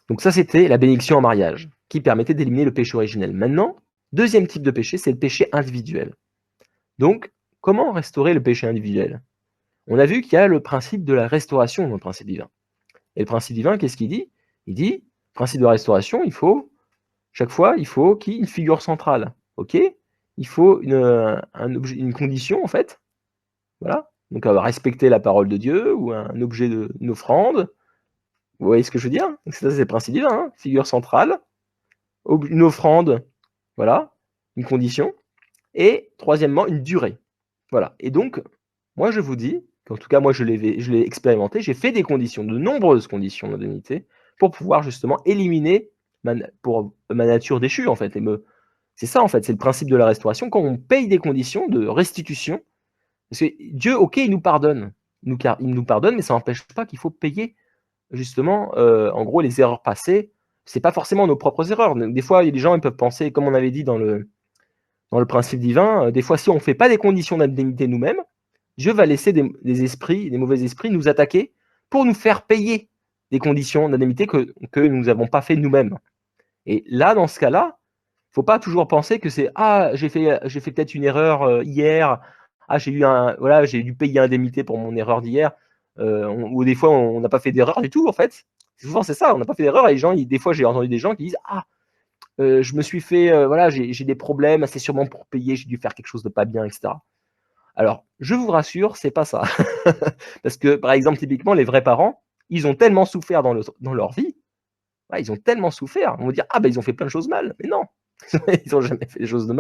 Donc ça, c'était la bénédiction en mariage, qui permettait d'éliminer le péché originel. Maintenant, deuxième type de péché, c'est le péché individuel. Donc, comment restaurer le péché individuel? On a vu qu'il y a le principe de la restauration dans le principe divin. Et le principe divin, qu'est-ce qu'il dit? Il dit, principe de la restauration, chaque fois, il faut qu'il y ait une figure centrale. OK? Il faut une condition, en fait. Voilà. Donc, respecter la parole de Dieu ou un objet une offrande. Vous voyez ce que je veux dire? Donc, ça, c'est le principe divin, hein. Figure centrale, une offrande, voilà, une condition. Et troisièmement, une durée. Voilà. Et donc, moi, je vous dis, qu'en tout cas, moi, je l'ai expérimenté, j'ai fait des conditions, de nombreuses conditions d'indemnité, pour pouvoir justement éliminer ma nature déchue, en fait. C'est ça, en fait, c'est le principe de la restauration. Quand on paye des conditions de restitution, parce que Dieu, OK, il nous pardonne. Il nous pardonne, mais ça n'empêche pas qu'il faut payer, justement, en gros, les erreurs passées. C'est pas forcément nos propres erreurs. Des fois, les gens ils peuvent penser, comme on avait dit dans le principe divin, des fois, si on ne fait pas des conditions d'indemnité nous-mêmes, Dieu va laisser des esprits, des mauvais esprits nous attaquer pour nous faire payer des conditions d'indemnité que nous n'avons pas fait nous-mêmes. Et là, dans ce cas-là, il ne faut pas toujours penser que c'est j'ai fait peut-être une erreur hier, j'ai dû payer indemnité pour mon erreur d'hier, ou des fois on n'a pas fait d'erreur du tout en fait. Souvent c'est ça, on n'a pas fait d'erreur et des fois j'ai entendu des gens qui disent je me suis fait, j'ai des problèmes, c'est sûrement pour payer, j'ai dû faire quelque chose de pas bien, etc. Alors, je vous rassure, c'est pas ça. Parce que, par exemple, typiquement, les vrais parents, ils ont tellement souffert dans leur vie, ils ont tellement souffert, on va dire, ils ont fait plein de choses mal. Mais non, ils n'ont jamais fait des choses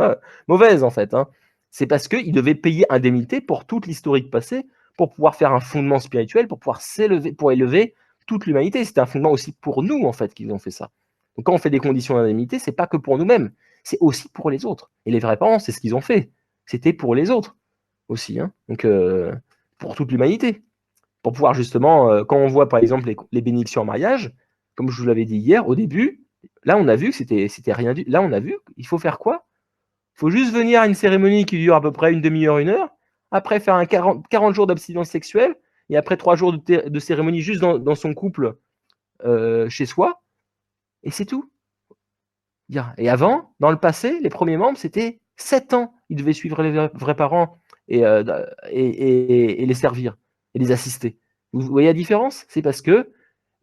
mauvaises, en fait. Hein. C'est parce qu'ils devaient payer indemnité pour toute l'historique passée, pour pouvoir faire un fondement spirituel, pour pouvoir s'élever, pour élever toute l'humanité. C'était un fondement aussi pour nous, en fait, qu'ils ont fait ça. Donc, quand on fait des conditions d'indemnité, c'est pas que pour nous-mêmes, c'est aussi pour les autres. Et les vrais parents, c'est ce qu'ils ont fait. C'était pour les autres aussi. Hein. Donc, pour toute l'humanité. Pour pouvoir justement, quand on voit par exemple les bénédictions en mariage, comme je vous l'avais dit hier, au début, là on a vu que c'était rien du. Là on a vu qu'il faut faire quoi? Il faut juste venir à une cérémonie qui dure à peu près une demi-heure, 1 heure, après faire un 40 jours d'abstinence sexuelle, et après 3 jours de cérémonie juste dans son couple chez soi, et c'est tout. Et avant, dans le passé, les premiers membres, c'était 7 ans. Ils devaient suivre les vrais parents et les servir et les assister. Vous voyez la différence? C'est parce que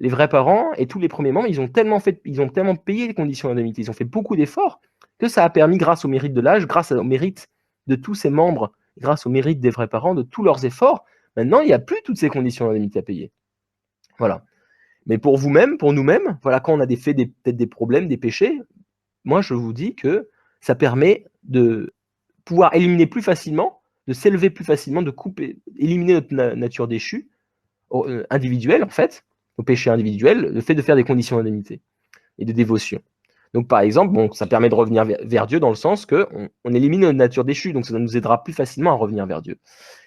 les vrais parents et tous les premiers membres, ils ont tellement payé les conditions d'indemnité, ils ont fait beaucoup d'efforts que ça a permis, grâce au mérite de l'âge, grâce au mérite de tous ces membres, grâce au mérite des vrais parents, de tous leurs efforts, maintenant, il n'y a plus toutes ces conditions d'indemnité à payer. Voilà. Mais pour vous-même, pour nous-mêmes, voilà, quand on a peut-être des problèmes, des péchés, moi, je vous dis que ça permet de pouvoir éliminer plus facilement, de s'élever plus facilement, de éliminer notre nature déchue, individuelle en fait, au péché individuel, le fait de faire des conditions d'indemnité et de dévotion. Donc par exemple, ça permet de revenir vers Dieu dans le sens qu'on élimine notre nature déchue, donc ça nous aidera plus facilement à revenir vers Dieu.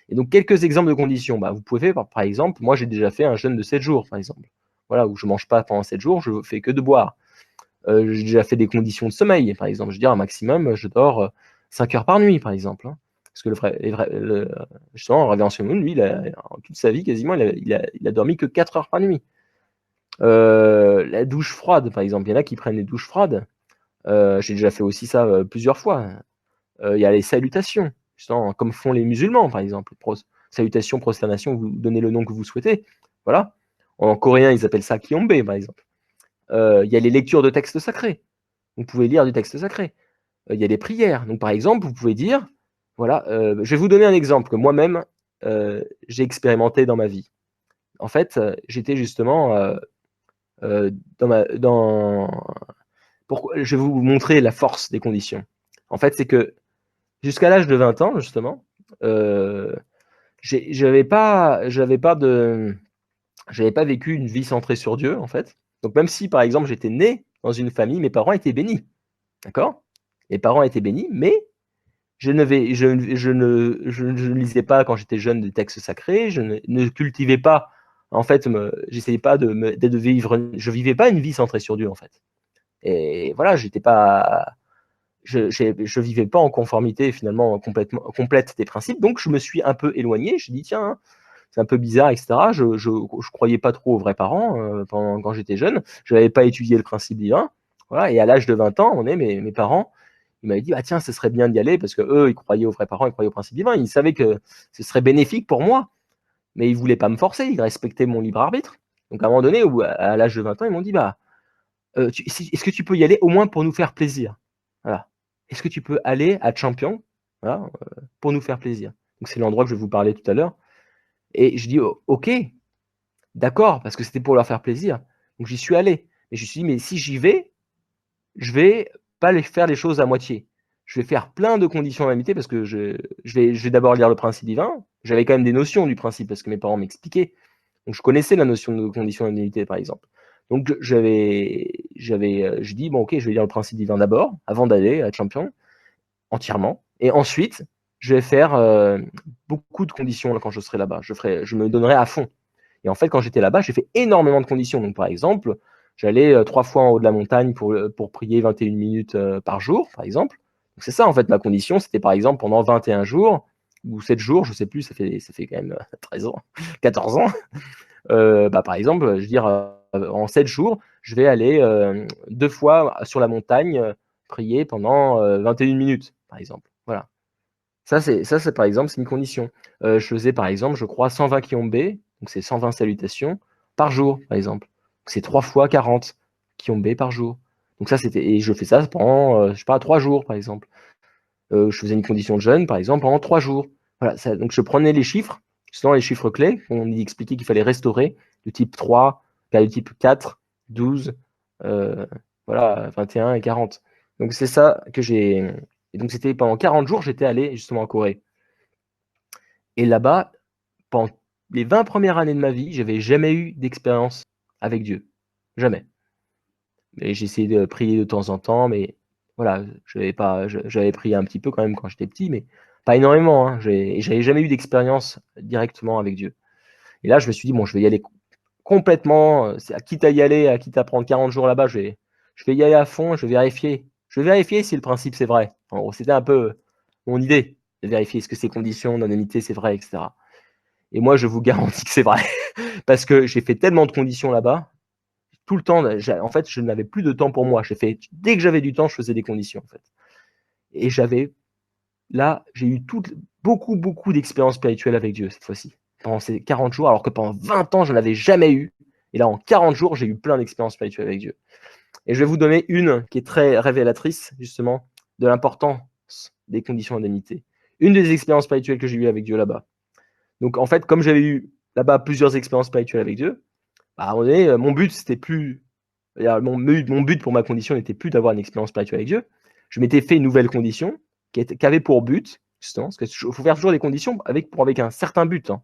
Et donc quelques exemples de conditions, vous pouvez faire, par exemple, moi j'ai déjà fait un jeûne de 7 jours, par exemple, voilà, où je ne mange pas pendant 7 jours, je ne fais que de boire. J'ai déjà fait des conditions de sommeil, par exemple. Je veux dire, un maximum, je dors 5 heures par nuit, par exemple. Hein. Parce que justement, Révérend Simon, lui, toute sa vie, quasiment, il a dormi que 4 heures par nuit. La douche froide, par exemple. Il y en a qui prennent des douches froides. J'ai déjà fait aussi ça plusieurs fois. Il y a les salutations, justement, comme font les musulmans, par exemple. Salutations, prosternation, vous donnez le nom que vous souhaitez. Voilà. En coréen, ils appellent ça kyombe, par exemple. Il y a les lectures de textes sacrés. Vous pouvez lire du texte sacré. Il y a les prières. Donc, par exemple, vous pouvez dire, voilà, je vais vous donner un exemple que moi-même, j'ai expérimenté dans ma vie. En fait, j'étais justement je vais vous montrer la force des conditions. En fait, c'est que jusqu'à l'âge de 20 ans, justement, j'avais pas vécu une vie centrée sur Dieu, en fait. Donc, même si, par exemple, j'étais né dans une famille, mes parents étaient bénis. D'accord? Les parents étaient bénis, mais je ne lisais pas quand j'étais jeune des textes sacrés, je ne cultivais pas, en fait, j'essayais pas de vivre, je vivais pas une vie centrée sur Dieu, en fait. Et voilà, je vivais pas en conformité finalement complète des principes, donc je me suis un peu éloigné, je dis tiens, c'est un peu bizarre, etc. Je croyais pas trop aux vrais parents quand j'étais jeune, je n'avais pas étudié le principe divin, voilà, et à l'âge de 20 ans, mes parents, il m'avait dit, bah tiens, ce serait bien d'y aller parce que eux, ils croyaient aux vrais parents, ils croyaient au principe divin. Ils savaient que ce serait bénéfique pour moi, mais ils voulaient pas me forcer, ils respectaient mon libre arbitre. Donc à un moment donné, à l'âge de 20 ans, ils m'ont dit, bah, est-ce que tu peux y aller au moins pour nous faire plaisir? Voilà. Est-ce que tu peux aller à Champion, voilà, pour nous faire plaisir? Donc c'est l'endroit que je vais vous parler tout à l'heure. Et je dis, ok, d'accord, parce que c'était pour leur faire plaisir. Donc j'y suis allé. Et je me suis dit, mais si j'y vais, je vais pas faire les choses à moitié. Je vais faire plein de conditions d'amitié parce que je vais d'abord lire le principe divin. J'avais quand même des notions du principe parce que mes parents m'expliquaient. Donc je connaissais la notion de conditions d'amitié, par exemple. Donc j'ai dit, bon ok, je vais lire le principe divin d'abord, avant d'aller à Champion, entièrement. Et ensuite, je vais faire beaucoup de conditions quand je serai là-bas. Je me donnerai à fond. Et en fait, quand j'étais là-bas, j'ai fait énormément de conditions. Donc, par exemple, j'allais 3 fois en haut de la montagne pour prier 21 minutes par jour, par exemple. Donc, c'est ça, en fait, ma condition. C'était, par exemple, pendant 21 jours ou 7 jours, je ne sais plus, ça fait quand même 13 ans, 14 ans. Par exemple, je veux dire, en 7 jours, je vais aller 2 fois sur la montagne prier pendant 21 minutes, par exemple. Voilà. Ça, c'est par exemple, c'est une condition. Je faisais, par exemple, je crois, 120 Kyombé, donc c'est 120 salutations, par jour, par exemple. C'est 3 fois 40 Kyombé par jour. Donc ça, et je fais ça pendant, je sais pas, 3 jours, par exemple. Je faisais une condition de jeûne, par exemple, pendant 3 jours. Voilà, donc je prenais les chiffres, selon les chiffres clés, on expliquait qu'il fallait restaurer, de type 3, de type 4, 12, voilà, 21 et 40. Donc c'est ça que j'ai. Et donc c'était pendant 40 jours, j'étais allé justement en Corée. Et là-bas, pendant les 20 premières années de ma vie, j'avais jamais eu d'expérience avec Dieu. Jamais. Et j'ai essayé de prier de temps en temps, mais voilà, j'avais prié un petit peu quand même quand j'étais petit, mais pas énormément, hein. J'avais jamais eu d'expérience directement avec Dieu. Et là, je me suis dit, bon, je vais y aller complètement, quitte à y aller, quitte à prendre 40 jours là-bas, je vais y aller à fond, je vais vérifier. Je vais vérifier si le principe c'est vrai. En gros, c'était un peu mon idée de vérifier est-ce que ces conditions d'indemnité c'est vrai, etc. Et moi, je vous garantis que c'est vrai. Parce que j'ai fait tellement de conditions là-bas, tout le temps, en fait, je n'avais plus de temps pour moi. Dès que j'avais du temps, je faisais des conditions, en fait. Et j'ai eu beaucoup, beaucoup d'expériences spirituelles avec Dieu cette fois-ci. Pendant ces 40 jours, alors que pendant 20 ans, je n'en avais jamais eu. Et là, en 40 jours, j'ai eu plein d'expériences spirituelles avec Dieu. Et je vais vous donner une qui est très révélatrice, justement, de l'importance des conditions d'indemnité. Une des expériences spirituelles que j'ai eues avec Dieu là-bas. Donc, en fait, comme j'avais eu là-bas plusieurs expériences spirituelles avec Dieu, à un moment donné, mon but, c'était plus. Mon but pour ma condition n'était plus d'avoir une expérience spirituelle avec Dieu. Je m'étais fait une nouvelle condition qui avait pour but, justement, parce qu'il faut faire toujours des conditions avec un certain but. Hein.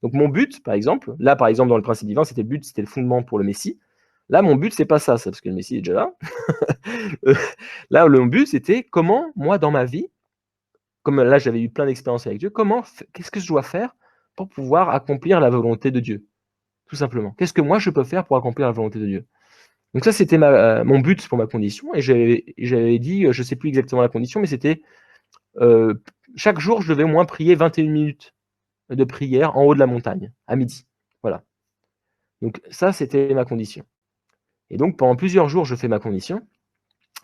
Donc, mon but, par exemple, là, par exemple, dans le principe divin, c'était le fondement pour le Messie. Là, mon but, c'est pas ça, parce que le Messie est déjà là. Là, le but, c'était comment, moi, dans ma vie, comme là, j'avais eu plein d'expériences avec Dieu, qu'est-ce que je dois faire pour pouvoir accomplir la volonté de Dieu, tout simplement. Qu'est-ce que moi, je peux faire pour accomplir la volonté de Dieu? Donc ça, c'était mon but pour ma condition, et j'avais dit, je ne sais plus exactement la condition, mais c'était chaque jour, je devais au moins prier 21 minutes de prière en haut de la montagne, à midi. Voilà. Donc ça, c'était ma condition. Et donc, pendant plusieurs jours, je fais ma condition.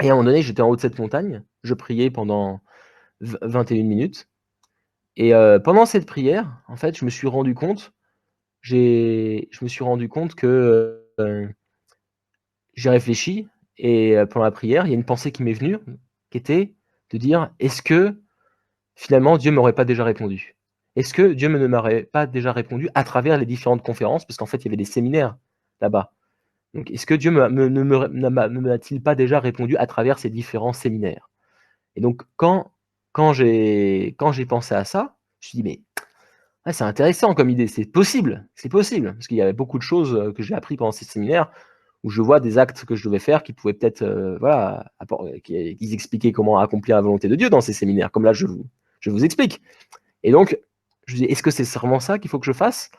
Et à un moment donné, j'étais en haut de cette montagne. Je priais pendant 21 minutes. Et pendant cette prière, en fait, je me suis rendu compte que j'ai réfléchi. Et pendant la prière, il y a une pensée qui m'est venue, qui était de dire, est-ce que finalement, Dieu ne m'aurait pas déjà répondu? Est-ce que Dieu ne m'aurait pas déjà répondu à travers les différentes conférences? Parce qu'en fait, il y avait des séminaires là-bas. Donc, est-ce que Dieu ne m'a-t-il pas déjà répondu à travers ces différents séminaires? Et donc, quand j'ai pensé à ça, je me suis dit, mais ouais, c'est intéressant comme idée, c'est possible, parce qu'il y avait beaucoup de choses que j'ai appris pendant ces séminaires où je vois des actes que je devais faire qui pouvaient peut-être, qu'ils expliquaient comment accomplir la volonté de Dieu dans ces séminaires, comme là je vous explique. Et donc, je me dis, est-ce que c'est vraiment ça qu'il faut que je fasse?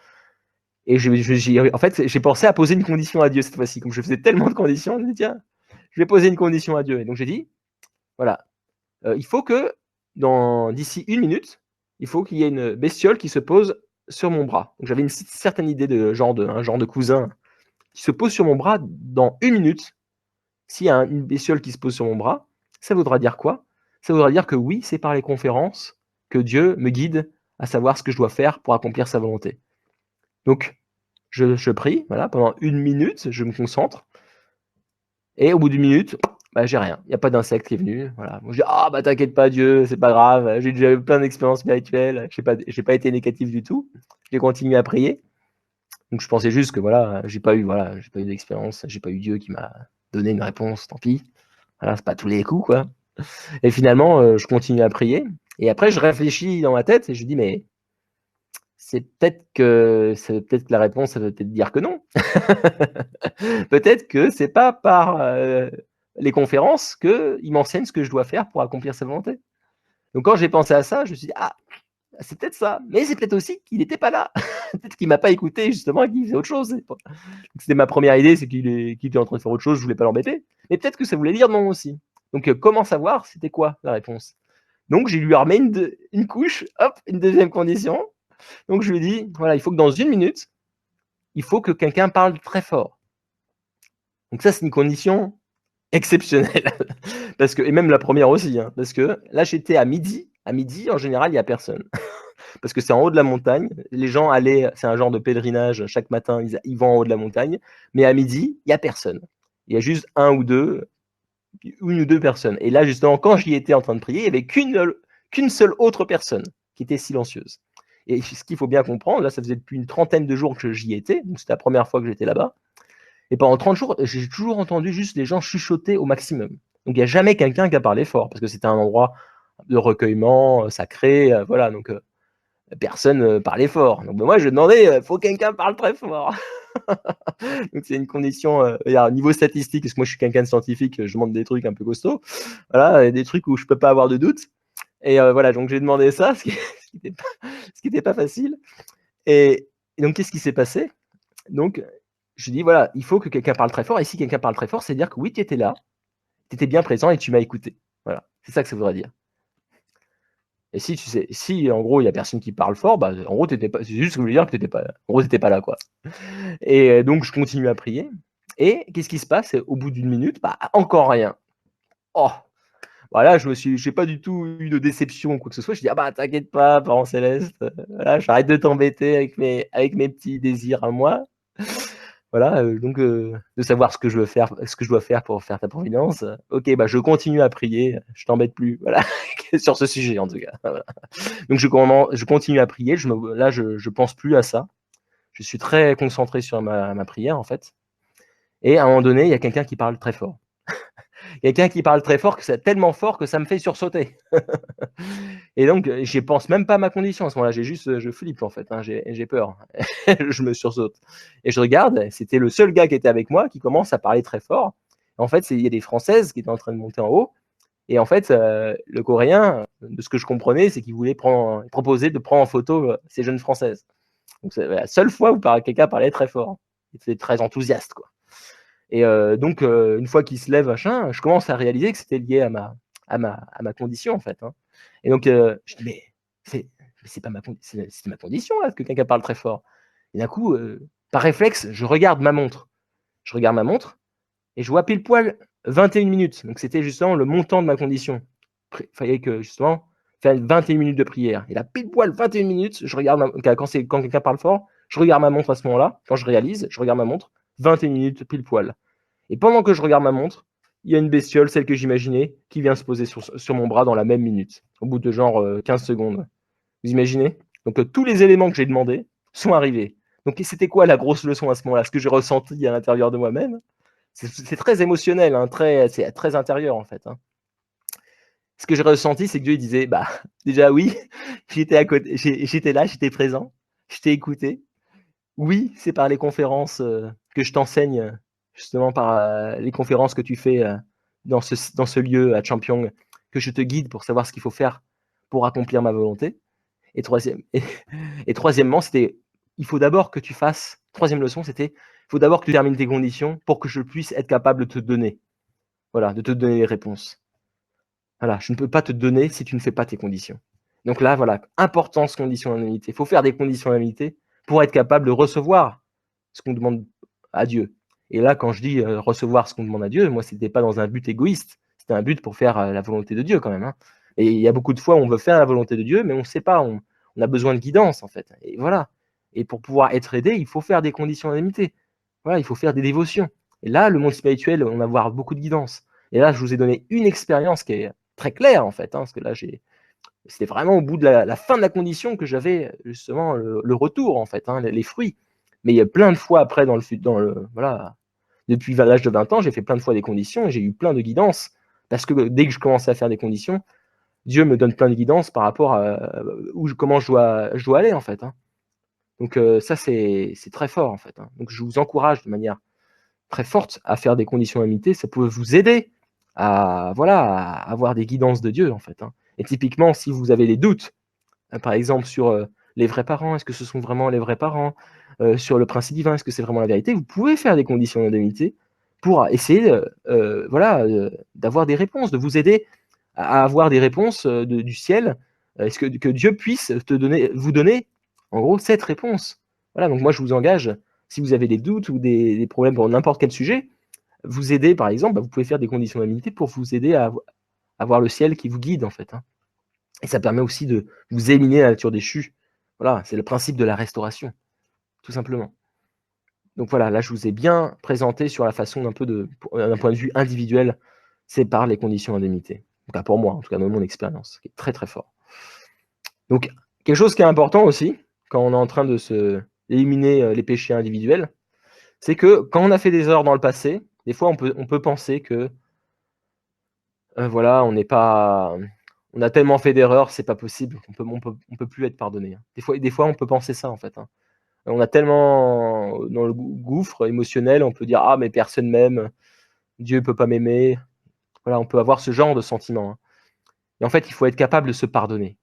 Et en fait, j'ai pensé à poser une condition à Dieu cette fois-ci. Comme je faisais tellement de conditions, je me dis, tiens, je vais poser une condition à Dieu. Et donc j'ai dit, voilà, il faut que d'ici 1 minute, il faut qu'il y ait une bestiole qui se pose sur mon bras. Donc j'avais une certaine idée de un genre de cousin qui se pose sur mon bras dans 1 minute. S'il y a une bestiole qui se pose sur mon bras, ça voudra dire quoi? Ça voudrait dire que oui, c'est par les conférences que Dieu me guide à savoir ce que je dois faire pour accomplir sa volonté. Donc, je prie, voilà, pendant 1 minute, je me concentre. Et au bout d'1 minute, bah, j'ai rien. Il y a pas d'insecte qui est venu, voilà. Moi, je dis: «Ah bah, t'inquiète pas Dieu, c'est pas grave, j'ai déjà eu plein d'expériences spirituelles, j'ai pas été négatif du tout». J'ai continué à prier. Donc je pensais juste que j'ai pas eu d'expérience, j'ai pas eu Dieu qui m'a donné une réponse, tant pis. Voilà, c'est pas tous les coups, quoi. Et finalement, je continue à prier et après je réfléchis dans ma tête et je dis: «Mais c'est peut-être que la réponse, ça veut peut-être dire que non. Peut-être que c'est pas par, les conférences qu'il m'enseigne ce que je dois faire pour accomplir sa volonté». Donc quand j'ai pensé à ça, je me suis dit: «Ah, c'est peut-être ça, mais c'est peut-être aussi qu'il n'était pas là. Peut-être qu'il m'a pas écouté justement et qu'il faisait autre chose». C'était ma première idée, c'est qu'il était en train de faire autre chose, je voulais pas l'embêter. Mais peut-être que ça voulait dire non aussi. Donc comment savoir c'était quoi la réponse? Donc j'ai lui armé une couche, hop, une deuxième condition. Donc je lui ai dit: «Voilà, il faut que dans 1 minute, il faut que quelqu'un parle très fort». Donc ça, c'est une condition exceptionnelle parce que et même la première aussi, hein, parce que là, j'étais à midi. À midi, en général, il y a personne. Parce que c'est en haut de la montagne. Les gens allaient c'est un genre de pèlerinage chaque matin, ils vont en haut de la montagne, mais à midi, il y a personne. Il y a juste 1 ou 2 personnes et là, justement, quand j'y étais en train de prier, il y avait qu'une seule autre personne qui était silencieuse et ce qu'il faut bien comprendre, là, ça faisait depuis une trentaine de jours que j'y étais, donc c'était la première fois que j'étais là-bas et pendant 30 jours, j'ai toujours entendu juste les gens chuchoter au maximum. Donc il y a jamais quelqu'un qui a parlé fort parce que c'était un endroit de recueillement, sacré, voilà donc personne, parlait fort. Donc moi je demandais, «Faut que quelqu'un parle très fort». Donc c'est une condition, il y a un niveau statistique, parce que moi je suis quelqu'un de scientifique, je demande des trucs un peu costauds. Voilà, et des trucs où je peux pas avoir de doute et voilà, donc j'ai demandé ça, ce qui était pas facile et donc qu'est-ce qui s'est passé? Donc je dis: «Voilà, il faut que quelqu'un parle très fort» et si quelqu'un parle très fort, c'est-à-dire que oui, tu étais là, tu étais bien présent et tu m'as écouté. Voilà, c'est ça que ça voudrait dire. Et si en gros il y a personne qui parle fort, bah, en gros t'étais pas c'est juste ce que ça veut dire que t'étais pas en gros tu pas là, quoi. Et donc je continue à prier et qu'est-ce qui se passe? Au bout d'1 minute, bah, encore rien. Oh! Bah, là j'ai pas du tout eu de déception ou quoi que ce soit. Je dis: «Ah bah, t'inquiète pas, parent céleste, voilà, j'arrête de t'embêter avec mes petits désirs à moi». Voilà, donc de savoir ce que je dois faire pour faire ta providence. OK, bah, je continue à prier, je t'embête plus, voilà, sur ce sujet en tout cas, voilà. Donc je continue à prier, je pense plus à ça. Je suis très concentré sur ma prière, en fait et à un moment donné, il y a quelqu'un qui parle très fort. Quelqu'un qui parle très fort, que c'est tellement fort que ça me fait sursauter et donc j'y pense même pas à ma condition à ce moment-là, je flippe, en fait, hein, j'ai peur. Je me sursaute et je regarde, c'était le seul gars qui était avec moi qui commence à parler très fort. En fait, il y a des Françaises qui étaient en train de monter en haut et en fait, le Coréen, de ce que je comprenais, c'est qu'il proposait de prendre en photo, ces jeunes Françaises. Donc c'est la seule fois où quelqu'un parlait très fort. Il était très enthousiaste, quoi et donc une fois qu'il se lève, machin, je commence à réaliser que c'était lié à ma condition, en fait, hein et donc je dis: «Mais c'est pas ma condi c'est ma condition, là, que quelqu'un parle très fort» et d'un coup, par réflexe, je regarde ma montre. Je regarde ma montre et je vois pile poil 21 minutes. Donc c'était justement le montant de ma condition. Fallait que justement faire 21 minutes de prière. Et là, pile poil 21 minutes, je regarde quand quelqu'un parle fort, je regarde ma montre à ce moment-là. Quand je réalise, je regarde ma montre, 21 minutes pile poil. Et pendant que je regarde ma montre, il y a une bestiole, celle que j'imaginais, qui vient se poser sur mon bras dans la même minute, au bout de genre 15 secondes. Vous imaginez? Donc tous les éléments que j'ai demandés sont arrivés. Donc c'était quoi la grosse leçon à ce moment-là? Ce que j'ai ressenti à l'intérieur de moi-même, c'est très émotionnel, hein, c'est très intérieur en fait, hein. Ce que j'ai ressenti, c'est que Dieu il disait: «Bah, déjà oui, j'étais à côté, j'étais là, j'étais présent, je t'ai écouté. Oui, c'est par les conférences, que je t'enseigne, justement par, les conférences que tu fais, dans ce lieu à Champyong, que je te guide pour savoir ce qu'il faut faire pour accomplir ma volonté» et troisièmement, c'était: «Il faut d'abord que tu fasses» 3e leçon, c'était: «Il faut d'abord que tu termines tes conditions pour que je puisse être capable de te donner». Voilà, de te donner les réponses. Voilà, je ne peux pas te donner si tu ne fais pas tes conditions. Donc là, voilà, importance conditionnalité. Il faut faire des conditionnalités pour être capable de recevoir ce qu'on demande à Dieu. Et là, quand je dis, recevoir ce qu'on demande à Dieu, moi, c'était pas dans un but égoïste, c'était un but pour faire la volonté de Dieu quand même. Hein. Et il y a beaucoup de fois où on veut faire la volonté de Dieu, mais on ne sait pas, on a besoin de guidance en fait. Et voilà. Et pour pouvoir être aidé, il faut faire des conditions d'amitié. Voilà, il faut faire des dévotions. Et là, le monde spirituel, on va avoir beaucoup de guidance. Et là, je vous ai donné une expérience qui est très claire en fait, hein, parce que là, c'était vraiment au bout de la fin de la condition que j'avais justement le retour en fait, hein, les fruits. Mais il y a plein de fois après voilà, depuis l'âge de 20 ans, j'ai fait plein de fois des conditions et j'ai eu plein de guidance. Parce que dès que je commençais à faire des conditions, Dieu me donne plein de guidance par rapport à comment je dois aller en fait. Hein. Donc ça, c'est très fort en fait. Hein. Donc je vous encourage de manière très forte à faire des conditions d'amitié. Ça peut vous aider à avoir des guidances de Dieu en fait. Hein. Et typiquement, si vous avez des doutes, par exemple sur les vrais parents, est-ce que ce sont vraiment les vrais parents, sur le principe divin, est-ce que c'est vraiment la vérité, vous pouvez faire des conditions d'amitié pour essayer d'avoir des réponses, de vous aider à avoir des réponses du ciel. Est-ce que Dieu puisse vous donner, en gros, cette réponse. Voilà, donc moi je vous engage, si vous avez des doutes ou des problèmes pour n'importe quel sujet, vous aider, par exemple, vous pouvez faire des conditions d'amitié pour vous aider à avoir le ciel qui vous guide, en fait. Hein. Et ça permet aussi de vous éliminer la nature déchue. Voilà, c'est le principe de la restauration, tout simplement. Donc voilà, là je vous ai bien présenté sur la façon d'un point de vue individuel, c'est par les conditions d'indemnité. En tout cas pour moi, en tout cas dans mon expérience, qui est très très fort. Donc quelque chose qui est important aussi, quand on est en train de éliminer les péchés individuels, c'est que quand on a fait des erreurs dans le passé, des fois on peut penser que voilà, on a tellement fait d'erreurs, c'est pas possible, on peut plus être pardonné. Hein. Des fois on peut penser ça en fait. Hein. On a tellement dans le gouffre émotionnel, on peut dire ah mais personne m'aime, Dieu peut pas m'aimer. Voilà, on peut avoir ce genre de sentiment. Hein. Et en fait, il faut être capable de se pardonner.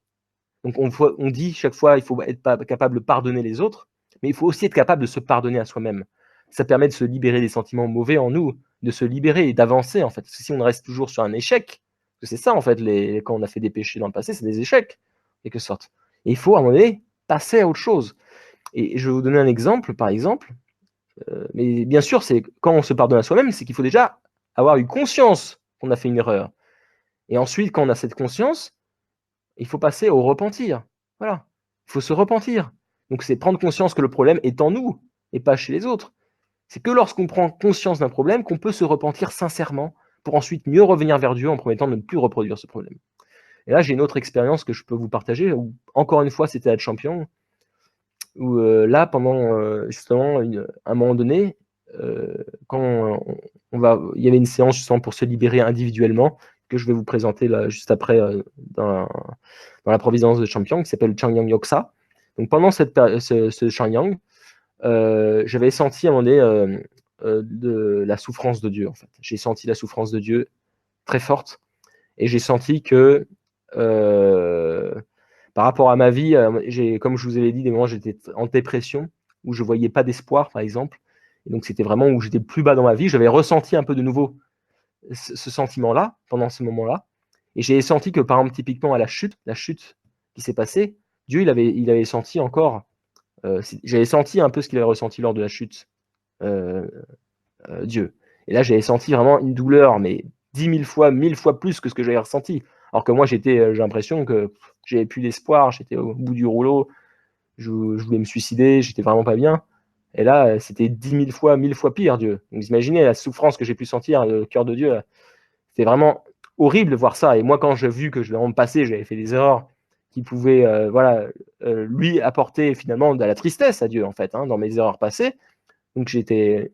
Donc on dit chaque fois, il faut être capable de pardonner les autres, mais il faut aussi être capable de se pardonner à soi-même. Ça permet de se libérer des sentiments mauvais en nous, de se libérer et d'avancer en fait. Parce que si on reste toujours sur un échec, c'est ça en fait, quand on a fait des péchés dans le passé, c'est des échecs, en quelque sorte. Et il faut à un moment donné passer à autre chose. Et je vais vous donner un exemple, par exemple. Mais bien sûr, c'est quand on se pardonne à soi-même, c'est qu'il faut déjà avoir eu conscience qu'on a fait une erreur. Et ensuite, quand on a cette conscience, il faut passer au repentir. Voilà. Il faut se repentir. Donc, c'est prendre conscience que le problème est en nous et pas chez les autres. C'est que lorsqu'on prend conscience d'un problème qu'on peut se repentir sincèrement pour ensuite mieux revenir vers Dieu en promettant de ne plus reproduire ce problème. Et là, j'ai une autre expérience que je peux vous partager, où, encore une fois, c'était à Champion, où là, pendant justement un moment donné, quand il y avait une séance justement pour se libérer individuellement, que je vais vous présenter là, juste après dans la providence de Champion, qui s'appelle Changyang Yoksa. Donc pendant ce Changyang, j'avais senti à un moment donné de la souffrance de Dieu. En fait. J'ai senti la souffrance de Dieu très forte, et j'ai senti que par rapport à ma vie, comme je vous avais dit, des moments où j'étais en dépression, où je ne voyais pas d'espoir, par exemple. Et donc, c'était vraiment où j'étais plus bas dans ma vie. J'avais ressenti un peu de nouveau ce sentiment-là, pendant ce moment-là. Et j'ai senti que, par exemple, typiquement à la chute qui s'est passée, Dieu, il avait senti encore, j'avais senti un peu ce qu'il avait ressenti lors de la chute, Dieu. Et là, j'avais senti vraiment une douleur, mais 10 000 fois, 1000 fois plus que ce que j'avais ressenti. Alors que moi, j'ai l'impression que j'avais plus d'espoir, j'étais au bout du rouleau, je voulais me suicider, j'étais vraiment pas bien. Et là, c'était 10 000 fois, 1000 fois pire, Dieu. Donc, vous imaginez la souffrance que j'ai pu sentir, le cœur de Dieu. C'était vraiment horrible de voir ça. Et moi, quand j'ai vu que dans le passé, j'avais fait des erreurs qui pouvaient lui apporter finalement de la tristesse à Dieu, en fait, hein, dans mes erreurs passées. Donc, j'étais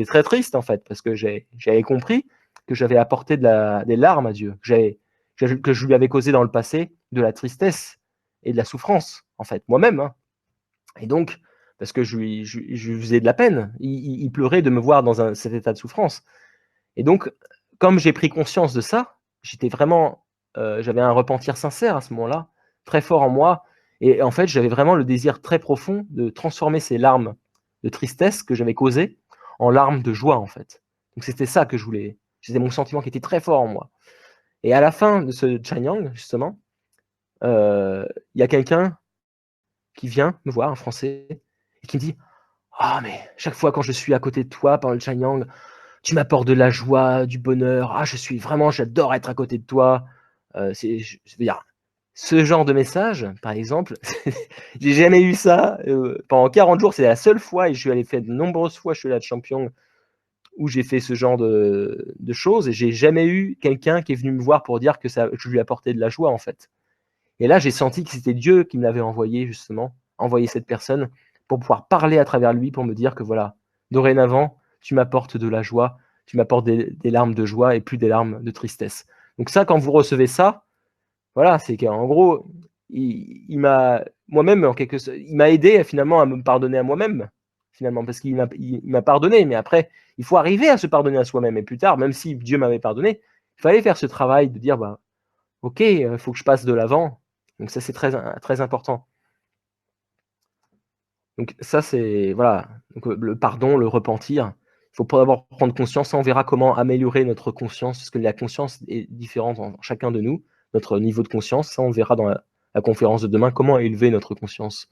très triste, en fait, parce que j'avais compris que j'avais apporté des larmes à Dieu, que je lui avais causé dans le passé de la tristesse et de la souffrance, en fait, moi-même. Hein. Et donc, parce que je lui faisais de la peine, il pleurait de me voir dans cet état de souffrance. Et donc, comme j'ai pris conscience de ça, j'avais un repentir sincère à ce moment-là, très fort en moi. Et en fait, j'avais vraiment le désir très profond de transformer ces larmes de tristesse que j'avais causées en larmes de joie, en fait. Donc, c'était ça que je voulais. C'était mon sentiment qui était très fort en moi. Et à la fin de ce Chanyang, justement, il y a quelqu'un qui vient me voir, un Français, et qui me dit « Ah, mais chaque fois quand je suis à côté de toi pendant le Chanyang, tu m'apportes de la joie, du bonheur, j'adore être à côté de toi. Je veux dire, ce genre de message, par exemple, j'ai jamais eu ça pendant 40 jours. C'est la seule fois, et je suis allé faire de nombreuses fois, je suis là de champion, où j'ai fait ce genre de choses, et j'ai jamais eu quelqu'un qui est venu me voir pour dire que je lui apportais de la joie, en fait. Et là, j'ai senti que c'était Dieu qui me l'avait envoyé, justement, envoyé cette personne pour pouvoir parler à travers lui, pour me dire que voilà, dorénavant, tu m'apportes de la joie, tu m'apportes des larmes de joie et plus des larmes de tristesse. Donc ça, quand vous recevez ça, voilà, c'est qu'en gros, il m'a moi-même, en quelque sorte, il m'a aidé finalement à me pardonner à moi-même, finalement, parce qu'il m'a pardonné. Mais après, il faut arriver à se pardonner à soi-même. Et plus tard, même si Dieu m'avait pardonné, il fallait faire ce travail de dire, bah, ok, il faut que je passe de l'avant. Donc ça, c'est très, très important. Donc ça, c'est voilà. Donc, le pardon, le repentir. Il faut d'abord prendre conscience. Ça, on verra comment améliorer notre conscience, parce que la conscience est différente en chacun de nous, notre niveau de conscience. Ça, on verra dans la conférence de demain, comment élever notre conscience.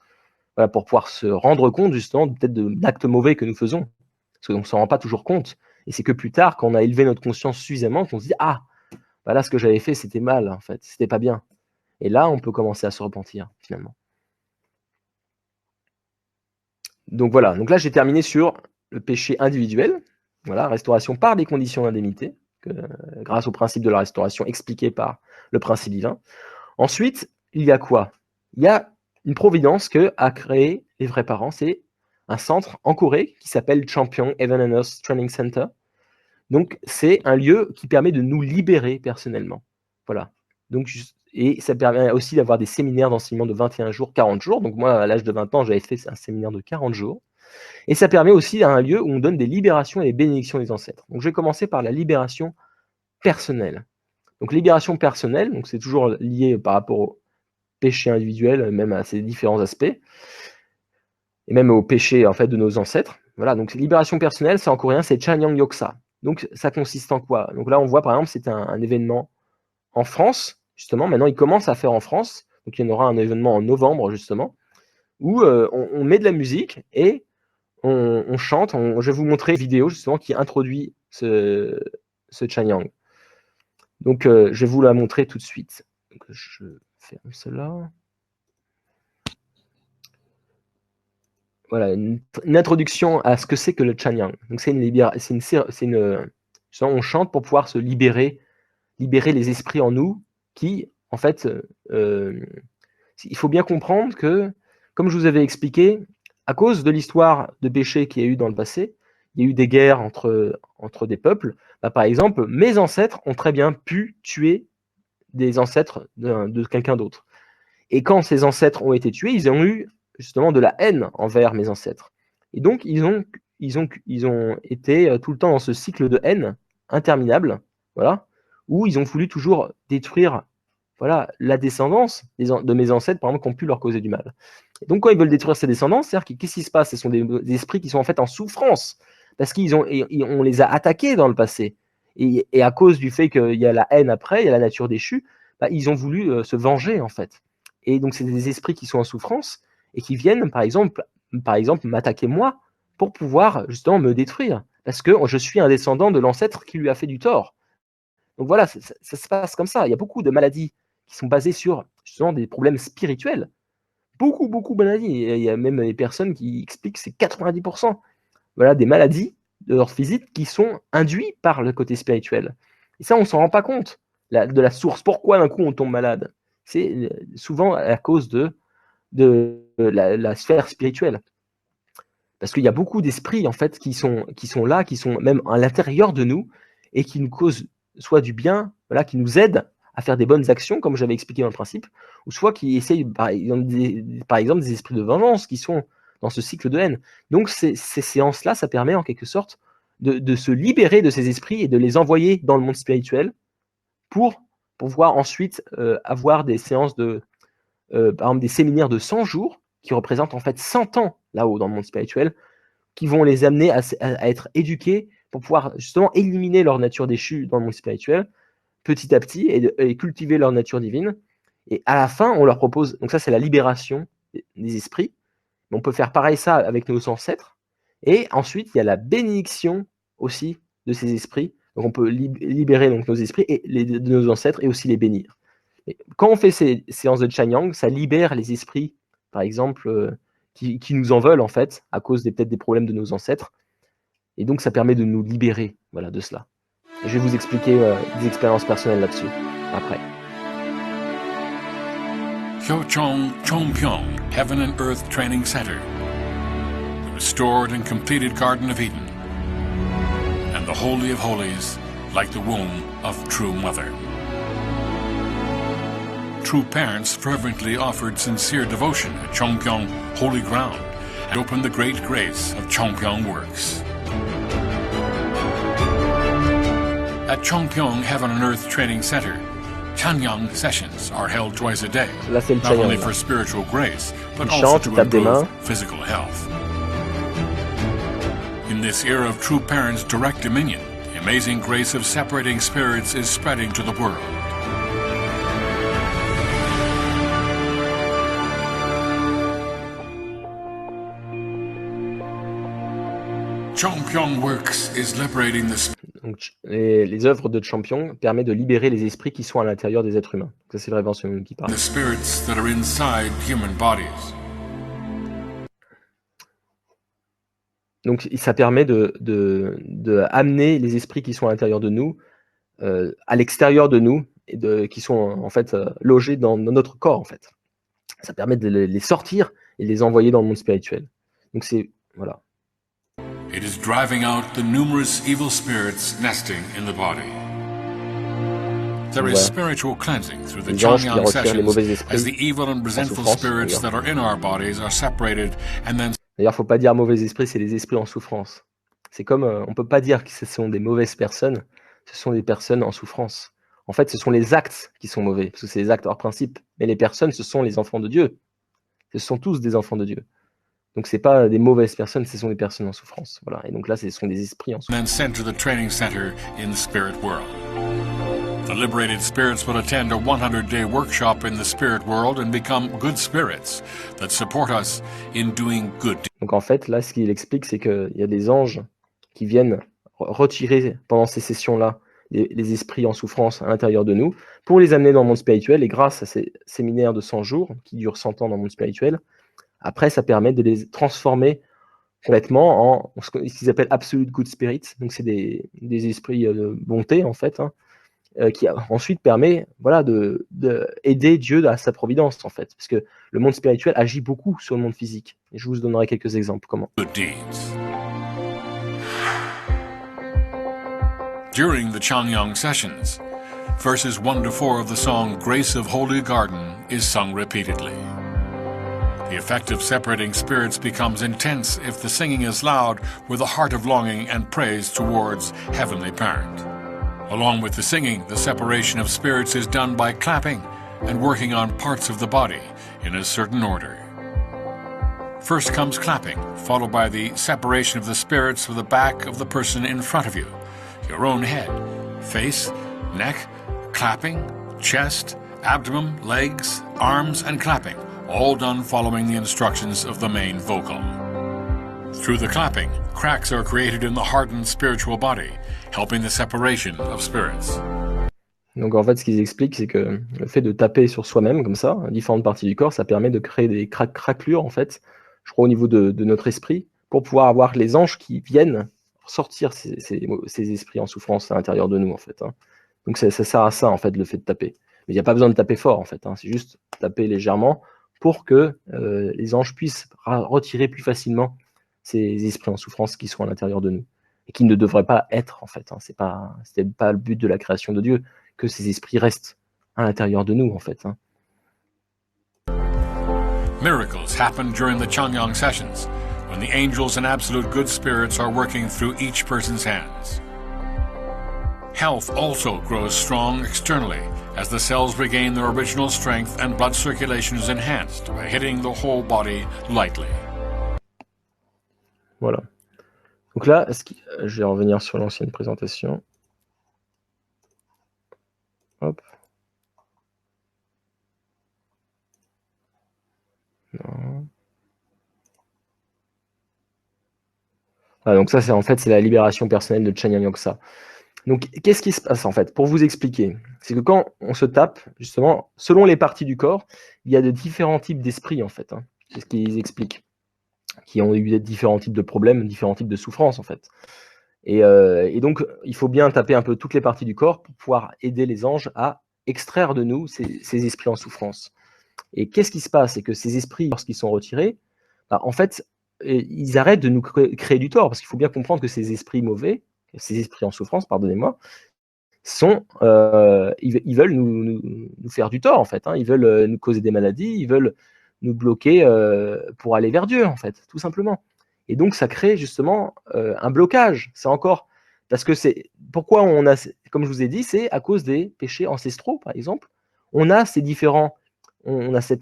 Voilà, pour pouvoir se rendre compte justement peut-être d'actes mauvais que nous faisons. Parce qu'on ne s'en rend pas toujours compte. Et c'est que plus tard, quand on a élevé notre conscience suffisamment, qu'on se dit, ah, voilà, ce que j'avais fait, c'était mal, en fait, c'était pas bien. Et là, on peut commencer à se repentir, finalement. Donc voilà, donc là j'ai terminé sur le péché individuel, voilà, restauration par des conditions d'indemnité, grâce au principe de la restauration expliqué par le principe divin. Ensuite, il y a quoi? Il y a une providence que a créé les vrais parents, c'est un centre en Corée qui s'appelle Champion Heaven and Earth Training Center. Donc c'est un lieu qui permet de nous libérer personnellement. Voilà. Donc, et ça permet aussi d'avoir des séminaires d'enseignement de 21 jours, 40 jours. Donc moi, à l'âge de 20 ans, j'avais fait un séminaire de 40 jours. Et ça permet aussi un lieu où on donne des libérations et des bénédictions des ancêtres. Donc je vais commencer par la libération personnelle. Donc libération personnelle, donc c'est toujours lié par rapport au péché individuel, même à ses différents aspects, et même au péché en fait de nos ancêtres. Voilà, donc libération personnelle, c'est en coréen, c'est Chanyang Yoksa. Donc ça consiste en quoi? Donc là on voit par exemple, c'est un événement en France, justement, maintenant il commence à faire en France, donc il y en aura un événement en novembre justement, où on met de la musique et on chante. Je vais vous montrer une vidéo justement qui introduit ce Chanyang. Donc je vais vous la montrer tout de suite. Donc, je ferme cela. Voilà, une introduction à ce que c'est que le Chanyang. Donc c'est on chante pour pouvoir se libérer les esprits en nous qui, en fait, il faut bien comprendre que, comme je vous avais expliqué, à cause de l'histoire de péché qu'il y a eu dans le passé, il y a eu des guerres entre des peuples. Bah, par exemple, mes ancêtres ont très bien pu tuer des ancêtres de quelqu'un d'autre. Et quand ces ancêtres ont été tués, ils ont eu justement de la haine envers mes ancêtres. Et donc, ils ont été tout le temps dans ce cycle de haine interminable, voilà, où ils ont voulu toujours détruire, voilà, la descendance de mes ancêtres, par exemple, qui ont pu leur causer du mal. Et donc, quand ils veulent détruire ces descendants, c'est-à-dire qu'est-ce qui se passe? Ce sont des esprits qui sont en fait en souffrance, parce on les a attaqués dans le passé. Et à cause du fait qu'il y a la haine après, il y a la nature déchue, bah, ils ont voulu se venger, en fait. Et donc, c'est des esprits qui sont en souffrance et qui viennent, par exemple m'attaquer moi pour pouvoir justement me détruire. Parce que je suis un descendant de l'ancêtre qui lui a fait du tort. Donc voilà, ça se passe comme ça. Il y a beaucoup de maladies qui sont basées sur justement des problèmes spirituels. Beaucoup, beaucoup de maladies. Il y a même des personnes qui expliquent que c'est 90%, voilà, des maladies de l'ordre physique qui sont induites par le côté spirituel. Et ça, on ne s'en rend pas compte de la source. Pourquoi d'un coup on tombe malade? C'est souvent à cause de la sphère spirituelle. Parce qu'il y a beaucoup d'esprits en fait qui sont là, qui sont même à l'intérieur de nous et qui nous causent soit du bien, voilà, qui nous aident à faire des bonnes actions, comme j'avais expliqué dans le principe, ou soit qui essayent, par exemple, des esprits de vengeance qui sont dans ce cycle de haine. Donc ces séances-là, ça permet en quelque sorte de se libérer de ces esprits et de les envoyer dans le monde spirituel pour pouvoir ensuite avoir des séances par exemple des séminaires de 100 jours qui représentent en fait 100 ans là-haut dans le monde spirituel, qui vont les amener à être éduqués pour pouvoir justement éliminer leur nature déchue dans le monde spirituel petit à petit et cultiver leur nature divine. Et à la fin, on leur propose, donc ça c'est la libération des esprits, mais on peut faire pareil ça avec nos ancêtres. Et ensuite, il y a la bénédiction aussi de ces esprits. Donc on peut libérer donc nos esprits et de nos ancêtres et aussi les bénir. Et quand on fait ces séances de Chanyang, ça libère les esprits, par exemple, qui nous en veulent en fait, à cause peut-être des problèmes de nos ancêtres. Et donc ça permet de nous libérer, voilà, de cela. Et je vais vous expliquer des expériences personnelles là-dessus après. Hyochong Chongpyong Heaven and Earth Training Center, the restored and completed Garden of Eden, and the Holy of Holies, like the womb of True Mother. True parents fervently offered sincere devotion at Chongpyong Holy Ground and opened the great grace of Chongpyong Works. At Chongpyong Heaven and Earth Training Center, Chanyang sessions are held twice a day, Là, c'est le not only Chanyang, for là. spiritual grace, but Il also chante, to il tape des improve mains. physical health. In this era of true parents' direct dominion, the amazing grace of separating spirits is spreading to the world. Chongpyong Works is liberating the Donc, les œuvres de Champion permettent de libérer les esprits qui sont à l'intérieur des êtres humains. Ça, c'est le Révérend Sun qui parle. spirits that are inside human bodies. Donc, ça permet de amener les esprits qui sont à l'intérieur de nous, à l'extérieur de nous, et qui sont en fait logés dans notre corps, en fait. Ça permet de les sortir et de les envoyer dans le monde spirituel. Donc, c'est... Voilà. It is driving out the numerous evil spirits nesting in the body. There is Voilà. spiritual cleansing through the Les anges qui Chanyang retirent les sessions mauvais as the esprits evil and resentful souffrance, spirits that d'ailleurs. are in our bodies are separated and then D'ailleurs, faut pas dire mauvais esprits, c'est les esprits en souffrance. C'est comme, on peut pas dire que ce sont des mauvaises personnes, ce sont des personnes en souffrance. En fait, ce sont les actes qui sont mauvais, parce que c'est les actes hors principe. Mais les personnes, ce sont les enfants de Dieu. Ce sont tous des enfants de Dieu. Donc c'est pas des mauvaises personnes, ce sont des personnes en souffrance. Voilà. Et donc là, ce sont des esprits en souffrance. sent to the training center in the spirit world. The liberated spirits will attend a 100-day workshop in the spirit world and become good spirits that support us in doing good. Donc en fait, là, ce qu'il explique, c'est qu'il y a des anges qui viennent retirer pendant ces sessions-là les esprits en souffrance à l'intérieur de nous pour les amener dans le monde spirituel. Et grâce à ces séminaires de 100 jours qui durent 100 ans dans le monde spirituel, après, ça permet de les transformer complètement en ce qu'ils appellent absolute good spirits. Donc c'est des esprits de bonté en fait, hein, qui ensuite permet, voilà, de aider Dieu à sa providence en fait, parce que le monde spirituel agit beaucoup sur le monde physique. Et je vous donnerai quelques exemples comment. Good deeds. During the Chanyang sessions, verses 1 to 4 of the song Grace of Holy Garden is sung repeatedly. The effect of separating spirits becomes intense if the singing is loud with a heart of longing and praise towards Heavenly Parent. Along with the singing, the separation of spirits is done by clapping and working on parts of the body in a certain order. First comes clapping, followed by the separation of the spirits of the back of the person in front of you, your own head, face, neck, clapping, chest, abdomen, legs, arms, and clapping, all done following the instructions of the main vocal. Through the clapping, cracks are created in the hardened spiritual body, helping the separation of spirits. Donc en fait, ce qu'ils expliquent, c'est que le fait de taper sur soi-même comme ça, différentes parties du corps, ça permet de créer des craquelures en fait, je crois au niveau de notre esprit, pour pouvoir avoir les anges qui viennent sortir ces esprits en souffrance à l'intérieur de nous en fait, hein. Donc ça sert à ça en fait, le fait de taper. Mais il n'y a pas besoin de taper fort en fait, hein. C'est juste taper légèrement pour que les anges puissent retirer plus facilement ces esprits en souffrance qui sont à l'intérieur de nous et qui ne devraient pas être en fait, hein. C'était pas le but de la création de Dieu que ces esprits restent à l'intérieur de nous en fait, hein. Miracles happen during the Chanyang sessions when the angels and absolute good spirits are working through each person's hands. Health also grows strong externally as the cells regain their original strength and blood circulation is enhanced by hitting the whole body lightly. Voilà. Donc là, je vais revenir sur l'ancienne présentation. Hop. Non. Voilà, donc ça, c'est en fait, c'est la libération personnelle de Chanyang Yoksa. Donc, qu'est-ce qui se passe en fait? Pour vous expliquer, c'est que quand on se tape, justement, selon les parties du corps, il y a de différents types d'esprits en fait. C'est ce qu'ils expliquent, qui ont eu différents types de problèmes, différents types de souffrances en fait. Et donc, il faut bien taper un peu toutes les parties du corps pour pouvoir aider les anges à extraire de nous ces esprits en souffrance. Et qu'est-ce qui se passe? C'est que ces esprits, lorsqu'ils sont retirés, bah, en fait, ils arrêtent de nous créer du tort, parce qu'il faut bien comprendre que ces esprits mauvais, ces esprits en souffrance, pardonnez-moi, ils veulent nous faire du tort, en fait. Ils veulent nous causer des maladies, ils veulent nous bloquer pour aller vers Dieu, en fait, tout simplement. Et donc, ça crée justement un blocage. C'est encore parce que pourquoi on a, comme je vous ai dit, c'est à cause des péchés ancestraux, par exemple. On a cette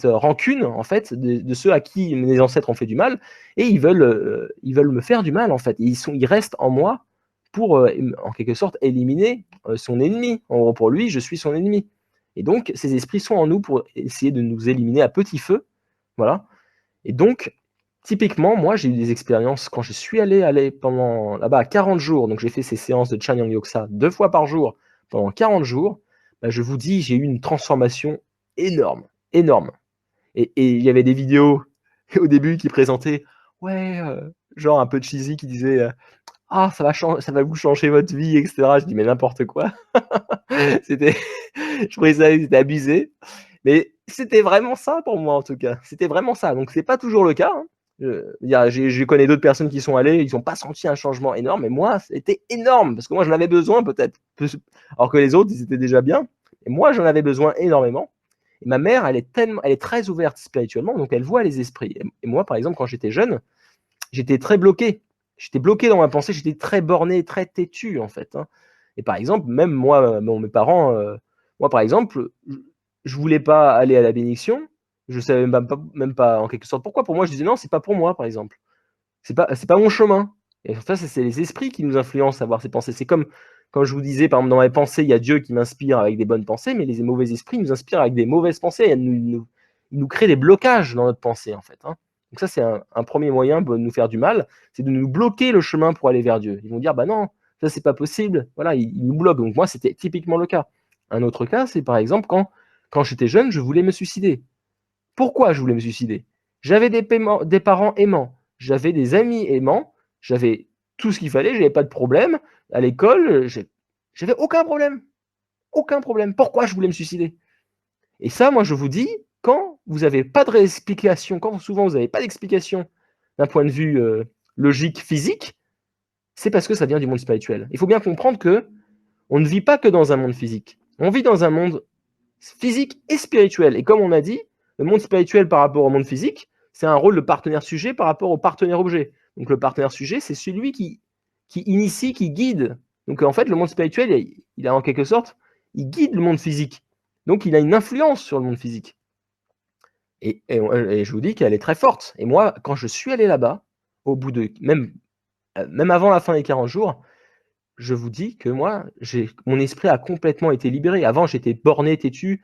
rancune en fait de ceux à qui mes ancêtres ont fait du mal, et ils veulent me faire du mal en fait. Ils restent en moi pour en quelque sorte éliminer son ennemi. En gros, pour lui, je suis son ennemi. Et donc, ces esprits sont en nous pour essayer de nous éliminer à petit feu. Voilà. Et donc, typiquement, moi, j'ai eu des expériences quand je suis allé pendant là-bas à 40 jours. Donc, j'ai fait ces séances de Chanyang Yoksa 2 fois par jour pendant 40 jours. Bah, je vous dis, j'ai eu une transformation énorme, énorme. Et il y avait des vidéos au début qui présentaient, ouais, genre un peu cheesy, qui disaient ah, ça va vous changer votre vie, etc. Je dis mais n'importe quoi. C'était, je trouvais ça, c'était abusé. Mais c'était vraiment ça pour moi en tout cas. C'était vraiment ça. Donc c'est pas toujours le cas. Je connais d'autres personnes qui sont allées, ils n'ont pas senti un changement énorme, mais moi, c'était énorme, parce que moi, j'en avais besoin peut-être, alors que les autres, ils étaient déjà bien. Et moi, j'en avais besoin énormément. Et ma mère, elle est très ouverte spirituellement, donc elle voit les esprits. Et moi, par exemple, quand j'étais jeune, j'étais très bloqué. J'étais bloqué dans ma pensée, j'étais très borné, très têtu, en fait. Et par exemple, même moi, mes parents, moi, par exemple, je voulais pas aller à la bénédiction. Je savais même pas en quelque sorte pourquoi. Pour moi, je disais non, c'est pas pour moi, par exemple. C'est pas mon chemin. Et ça, c'est les esprits qui nous influencent à avoir ces pensées. C'est comme quand je vous disais, par exemple, dans mes pensées, il y a Dieu qui m'inspire avec des bonnes pensées, mais les mauvais esprits nous inspirent avec des mauvaises pensées. Ils nous créent des blocages dans notre pensée, en fait. Donc ça, c'est un premier moyen de nous faire du mal, c'est de nous bloquer le chemin pour aller vers Dieu. Ils vont dire, bah non, ça, c'est pas possible. Voilà, ils nous bloquent. Donc moi, c'était typiquement le cas. Un autre cas, c'est par exemple quand j'étais jeune, je voulais me suicider. Pourquoi je voulais me suicider? J'avais des parents aimants, j'avais des amis aimants, j'avais tout ce qu'il fallait, j'avais pas de problème. À l'école, j'avais aucun problème. Aucun problème. Pourquoi je voulais me suicider? Et ça, moi, je vous dis, quand vous n'avez pas de explication, quand souvent vous n'avez pas d'explication d'un point de vue logique, physique, c'est parce que ça vient du monde spirituel. Il faut bien comprendre que on ne vit pas que dans un monde physique. On vit dans un monde physique et spirituel. Et comme on a dit, le monde spirituel par rapport au monde physique, c'est un rôle de partenaire sujet par rapport au partenaire objet. Donc le partenaire sujet, c'est celui qui initie, qui guide. Donc en fait, le monde spirituel, il a en quelque sorte, il guide le monde physique. Donc il a une influence sur le monde physique. Et je vous dis qu'elle est très forte. Et moi, quand je suis allé là-bas, au bout de même avant la fin des 40 jours, je vous dis que moi, mon esprit a complètement été libéré. Avant, j'étais borné, têtu.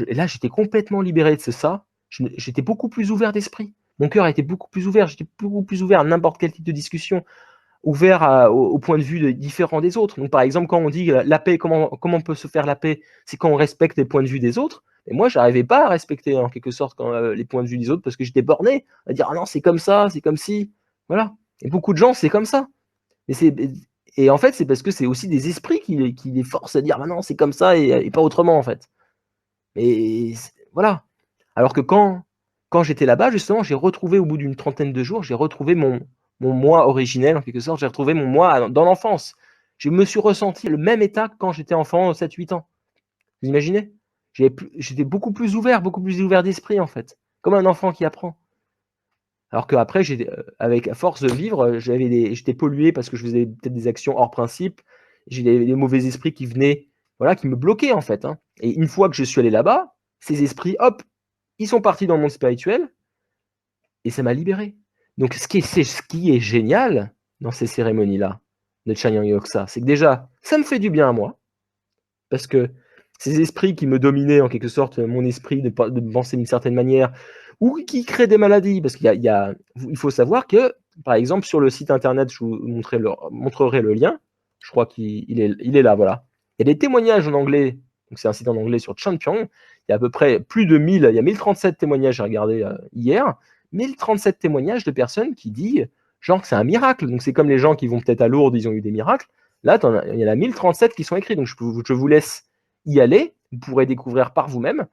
Et là, j'étais complètement libéré de ça. J'étais beaucoup plus ouvert d'esprit. Mon cœur était beaucoup plus ouvert. J'étais beaucoup plus ouvert à n'importe quel type de discussion, ouvert au point de vue différent des autres. Donc, par exemple, quand on dit la paix, comment on peut se faire la paix? C'est quand on respecte les points de vue des autres. Et moi, je n'arrivais pas à respecter, en quelque sorte, les points de vue des autres parce que j'étais borné à dire ah non, c'est comme ça, c'est comme si. Voilà. Et beaucoup de gens, c'est comme ça. Et en fait, c'est parce que c'est aussi des esprits qui les forcent à dire ah non, c'est comme ça et pas autrement, en fait. Et voilà. Alors que quand j'étais là-bas, justement, j'ai retrouvé au bout d'une trentaine de jours, j'ai retrouvé mon moi originel, en quelque sorte. J'ai retrouvé mon moi dans l'enfance. Je me suis ressenti le même état que quand j'étais enfant, 7-8 ans. Vous imaginez? J'étais beaucoup plus ouvert d'esprit, en fait. Comme un enfant qui apprend. Alors qu'après, avec à force de vivre, j'étais pollué parce que je faisais peut-être des actions hors principe. J'ai des mauvais esprits qui venaient, voilà, qui me bloquaient, en fait. Et une fois que je suis allé là-bas, ces esprits, hop, ils sont partis dans le monde spirituel et ça m'a libéré. Donc, ce qui est génial dans ces cérémonies-là de Chanyang Yoksa, c'est que déjà, ça me fait du bien à moi parce que ces esprits qui me dominaient, en quelque sorte, mon esprit de penser d'une certaine manière ou qui créent des maladies, parce il faut savoir que par exemple, sur le site internet, je vous montrerai le lien. Je crois qu'il est là, voilà. Il y a des témoignages en anglais. Donc, c'est un site en anglais sur Champion. Il y a à peu près plus de 1000, il y a 1037 témoignages, j'ai regardé hier. 1037 témoignages de personnes qui disent, genre, que c'est un miracle. Donc, c'est comme les gens qui vont peut-être à Lourdes, ils ont eu des miracles. Là, il y en a 1037 qui sont écrits. Donc, je vous laisse y aller. Vous pourrez découvrir par vous-même.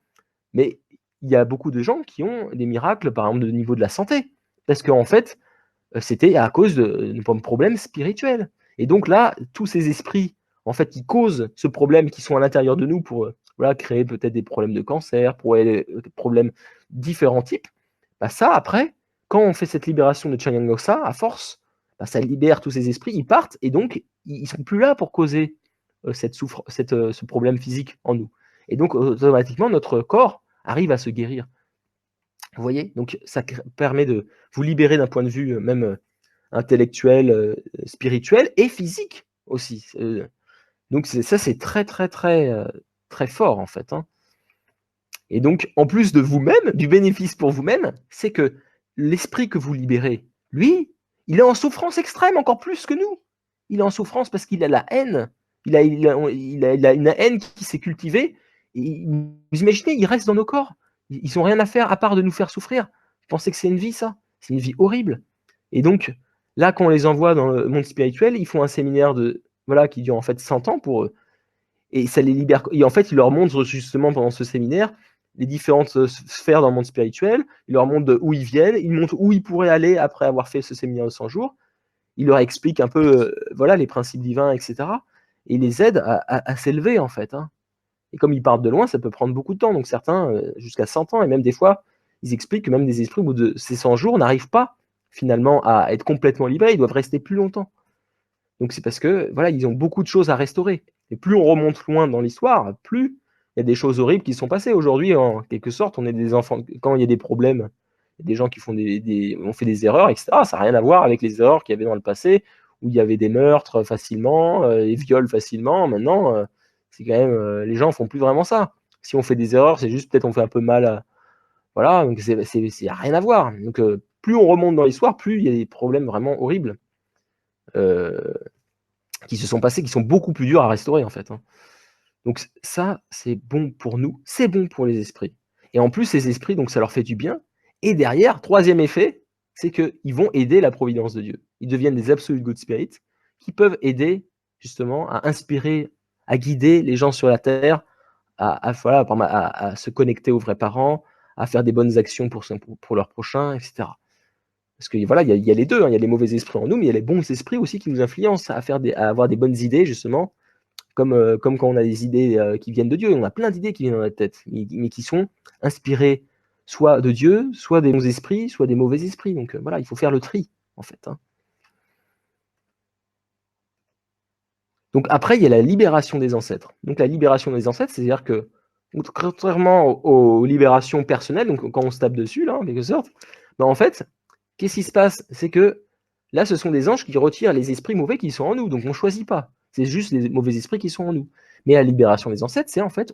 Mais il y a beaucoup de gens qui ont des miracles, par exemple, au niveau de la santé. Parce qu'en fait, c'était à cause de problèmes spirituels. Et donc là, tous ces esprits, en fait, qui causent ce problème, qui sont à l'intérieur de nous pour créer peut-être des problèmes de cancer, pour des problèmes différents types, bah ça, après, quand on fait cette libération de Changyang-Goksa, à force, bah ça libère tous ces esprits, ils partent, et donc, ils ne sont plus là pour causer ce problème physique en nous. Et donc, automatiquement, notre corps arrive à se guérir. Vous voyez? Donc, ça permet de vous libérer d'un point de vue même intellectuel, spirituel et physique aussi. Donc, c'est très, très, très, très fort, en fait. Hein. Et donc, en plus de vous-même, du bénéfice pour vous-même, c'est que l'esprit que vous libérez, lui, il est en souffrance extrême, encore plus que nous. Il est en souffrance parce qu'il a la haine. Il a une haine qui s'est cultivée. Et vous imaginez, il reste dans nos corps. Ils n'ont rien à faire à part de nous faire souffrir. Vous pensez que c'est une vie, ça? C'est une vie horrible. Et donc, là, quand on les envoie dans le monde spirituel, ils font un séminaire qui dure en fait 100 ans pour eux. Et ça les libère. Et en fait, ils leur montrent justement pendant ce séminaire les différentes sphères dans le monde spirituel. Ils leur montrent d'où ils viennent. Ils montrent où ils pourraient aller après avoir fait ce séminaire de 100 jours. Ils leur expliquent un peu les principes divins, etc. Et ils les aident à s'élever, en fait. Hein. Et comme ils partent de loin, ça peut prendre beaucoup de temps. Donc certains, jusqu'à 100 ans, et même des fois, ils expliquent que même des esprits, au bout de ces 100 jours, n'arrivent pas finalement à être complètement libérés. Ils doivent rester plus longtemps. Donc c'est parce que ils ont beaucoup de choses à restaurer. Et plus on remonte loin dans l'histoire, plus il y a des choses horribles qui sont passées. Aujourd'hui, en quelque sorte, on est des enfants. Quand il y a des problèmes, il y a des gens qui ont fait des erreurs, etc. Ça n'a rien à voir avec les erreurs qu'il y avait dans le passé, où il y avait des meurtres facilement, des viols facilement. Maintenant, c'est quand même les gens font plus vraiment ça. Si on fait des erreurs, c'est juste peut-être on fait un peu mal. Donc c'est rien à voir. Donc plus on remonte dans l'histoire, plus il y a des problèmes vraiment horribles. Qui se sont passés, qui sont beaucoup plus durs à restaurer en fait. Hein. Donc ça, c'est bon pour nous, c'est bon pour les esprits. Et en plus, ces esprits, donc ça leur fait du bien. Et derrière, troisième effet, c'est qu'ils vont aider la providence de Dieu. Ils deviennent des absolute good spirits qui peuvent aider justement à inspirer, à guider les gens sur la terre, à se connecter aux vrais parents, à faire des bonnes actions pour leurs prochains, etc. Parce que il y a les deux, hein. Il y a les mauvais esprits en nous, mais il y a les bons esprits aussi qui nous influencent à avoir des bonnes idées, justement, comme quand on a des idées qui viennent de Dieu. On a plein d'idées qui viennent dans la tête, mais qui sont inspirées soit de Dieu, soit des bons esprits, soit des mauvais esprits. Donc il faut faire le tri, en fait. Hein. Donc après, il y a la libération des ancêtres. Donc la libération des ancêtres, c'est-à-dire que, contrairement aux libérations personnelles, donc quand on se tape dessus, là, en quelque sorte, en fait, qu'est-ce qui se passe? C'est que là, ce sont des anges qui retirent les esprits mauvais qui sont en nous. Donc, on ne choisit pas. C'est juste les mauvais esprits qui sont en nous. Mais la libération des ancêtres, c'est en fait,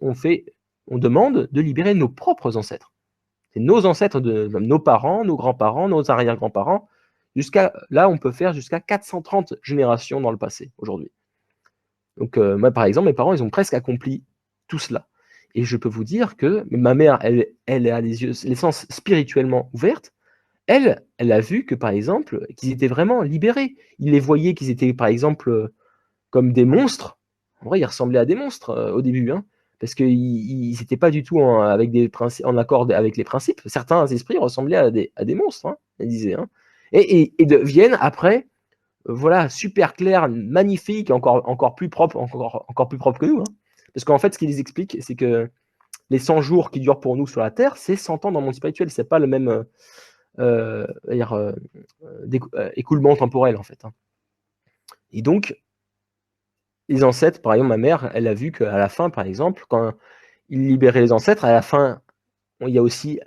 on demande de libérer nos propres ancêtres. C'est nos ancêtres, nos parents, nos grands-parents, nos arrière-grands-parents. Là, on peut faire jusqu'à 430 générations dans le passé, aujourd'hui. Donc, moi, par exemple, mes parents, ils ont presque accompli tout cela. Et je peux vous dire que ma mère, elle a les sens spirituellement ouvertes. Elle a vu que, par exemple, qu'ils étaient vraiment libérés. Il les voyait qu'ils étaient, par exemple, comme des monstres. En vrai, ils ressemblaient à des monstres au début, hein, parce qu'ils n'étaient pas du tout en accord avec les principes. Certains esprits ressemblaient à des monstres, hein, elle disait. Hein. Et deviennent après, super clairs, magnifiques, encore plus propres, encore plus propres que nous. Hein. Parce qu'en fait, ce qu'ils expliquent, c'est que les 100 jours qui durent pour nous sur la Terre, c'est 100 ans dans le monde spirituel. C'est pas le même... écoulement temporel en fait. Hein. Et donc, les ancêtres, par exemple, ma mère, elle a vu qu'à la fin, par exemple, quand ils libéraient les ancêtres, à la fin, il y a aussi,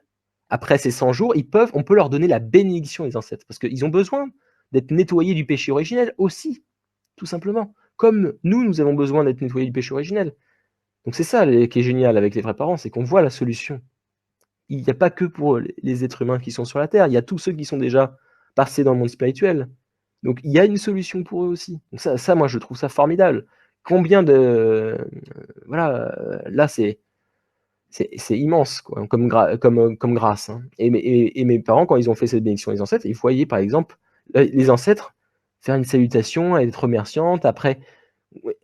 après ces 100 jours, on peut leur donner la bénédiction des ancêtres, parce qu'ils ont besoin d'être nettoyés du péché originel aussi, tout simplement. Comme nous avons besoin d'être nettoyés du péché originel. Donc c'est ça qui est génial avec les vrais parents, c'est qu'on voit la solution. Il n'y a pas que pour les êtres humains qui sont sur la Terre, il y a tous ceux qui sont déjà passer dans le monde spirituel. Donc il y a une solution pour eux aussi. Donc ça moi je trouve ça formidable. Combien de voilà, là c'est immense quoi, comme grâce. Hein. Et mes parents, quand ils ont fait cette bénédiction les ancêtres, ils voyaient par exemple les ancêtres faire une salutation, être remerciante. Après,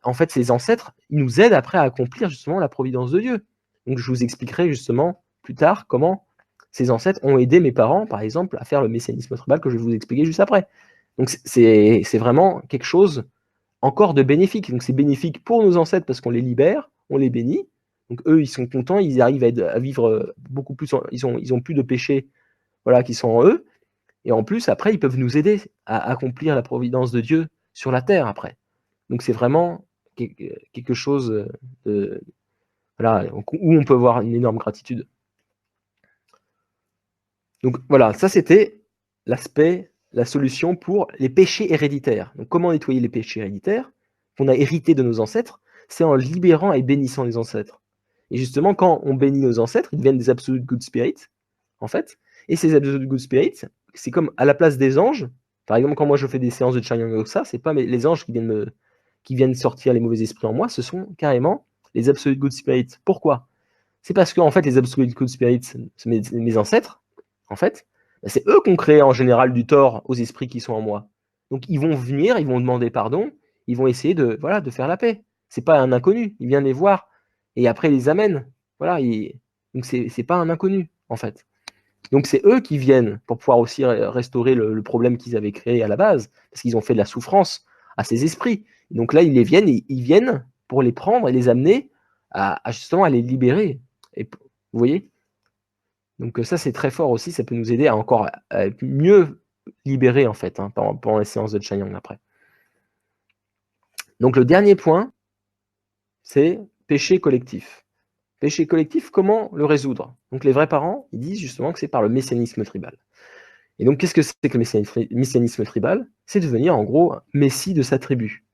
en fait, ces ancêtres, ils nous aident après à accomplir justement la providence de Dieu. Donc je vous expliquerai justement plus tard comment ces ancêtres ont aidé mes parents, par exemple, à faire le messianisme tribal que je vais vous expliquer juste après. Donc c'est vraiment quelque chose encore de bénéfique. Donc c'est bénéfique pour nos ancêtres parce qu'on les libère, on les bénit. Donc eux, ils sont contents, ils arrivent à vivre beaucoup plus, ils ont plus de péchés, voilà, qui sont en eux. Et en plus, après, ils peuvent nous aider à accomplir la providence de Dieu sur la terre après. Donc c'est vraiment quelque chose de, voilà, où on peut avoir une énorme gratitude. Donc voilà, ça c'était l'aspect, la solution pour les péchés héréditaires. Donc comment nettoyer les péchés héréditaires qu'on a hérités de nos ancêtres? C'est en libérant et bénissant les ancêtres. Et justement, quand on bénit nos ancêtres, ils deviennent des absolute good spirits, en fait. Et ces absolute good spirits, c'est comme à la place des anges. Par exemple, quand moi je fais des séances de Chanyang Yogsa, c'est pas les anges qui viennent sortir les mauvais esprits en moi, ce sont carrément les absolute good spirits. Pourquoi? C'est parce que en fait, les absolute good spirits, mes ancêtres, en fait, c'est eux qui ont créé en général du tort aux esprits qui sont en moi. Donc ils vont venir, ils vont demander pardon, ils vont essayer de faire la paix. C'est pas un inconnu, il vient les voir et après il les amène. Voilà, donc c'est pas un inconnu en fait. Donc c'est eux qui viennent pour pouvoir aussi restaurer le problème qu'ils avaient créé à la base, parce qu'ils ont fait de la souffrance à ces esprits. Et donc là, ils viennent pour les prendre et les amener à justement à les libérer. Et, vous voyez? Donc ça, c'est très fort aussi, ça peut nous aider à encore mieux libérer en fait, hein, pendant les séances de Chanyang après. Donc le dernier point, c'est péché collectif. Péché collectif, comment le résoudre? Donc les vrais parents, ils disent justement que c'est par le messianisme tribal. Et donc qu'est-ce que c'est que le messianisme tribal? C'est devenir en gros messie de sa tribu.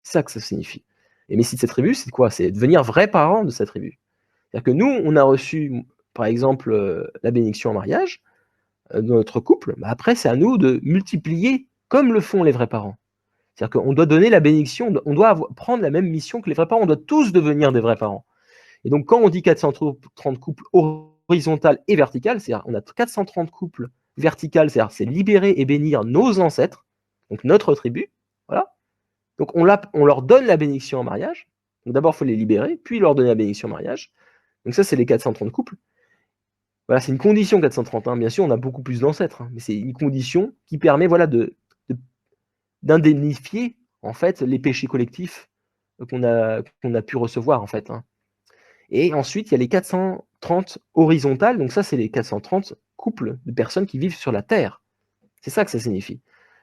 C'est ça que ça signifie. Et messie de sa tribu, c'est quoi? C'est devenir vrai parent de sa tribu. C'est-à-dire que nous, on a reçu, par exemple, la bénédiction en mariage de notre couple, bah après c'est à nous de multiplier comme le font les vrais parents. C'est-à-dire qu'on doit donner la bénédiction, on doit prendre la même mission que les vrais parents, on doit tous devenir des vrais parents. Et donc quand on dit 430 couples horizontales et verticales, c'est-à-dire on a 430 couples verticales, c'est-à-dire c'est libérer et bénir nos ancêtres, donc notre tribu, voilà. Donc on leur donne la bénédiction en mariage, donc d'abord il faut les libérer, puis leur donner la bénédiction en mariage. Donc ça c'est les 430 couples. Voilà, c'est une condition 431. Bien sûr, on a beaucoup plus d'ancêtres, hein, mais c'est une condition qui permet d'indemnifier en fait les péchés collectifs qu'on a pu recevoir en fait. Hein. Et ensuite, il y a les 430 horizontales. Donc ça, c'est les 430 couples de personnes qui vivent sur la Terre. C'est ça que ça signifie.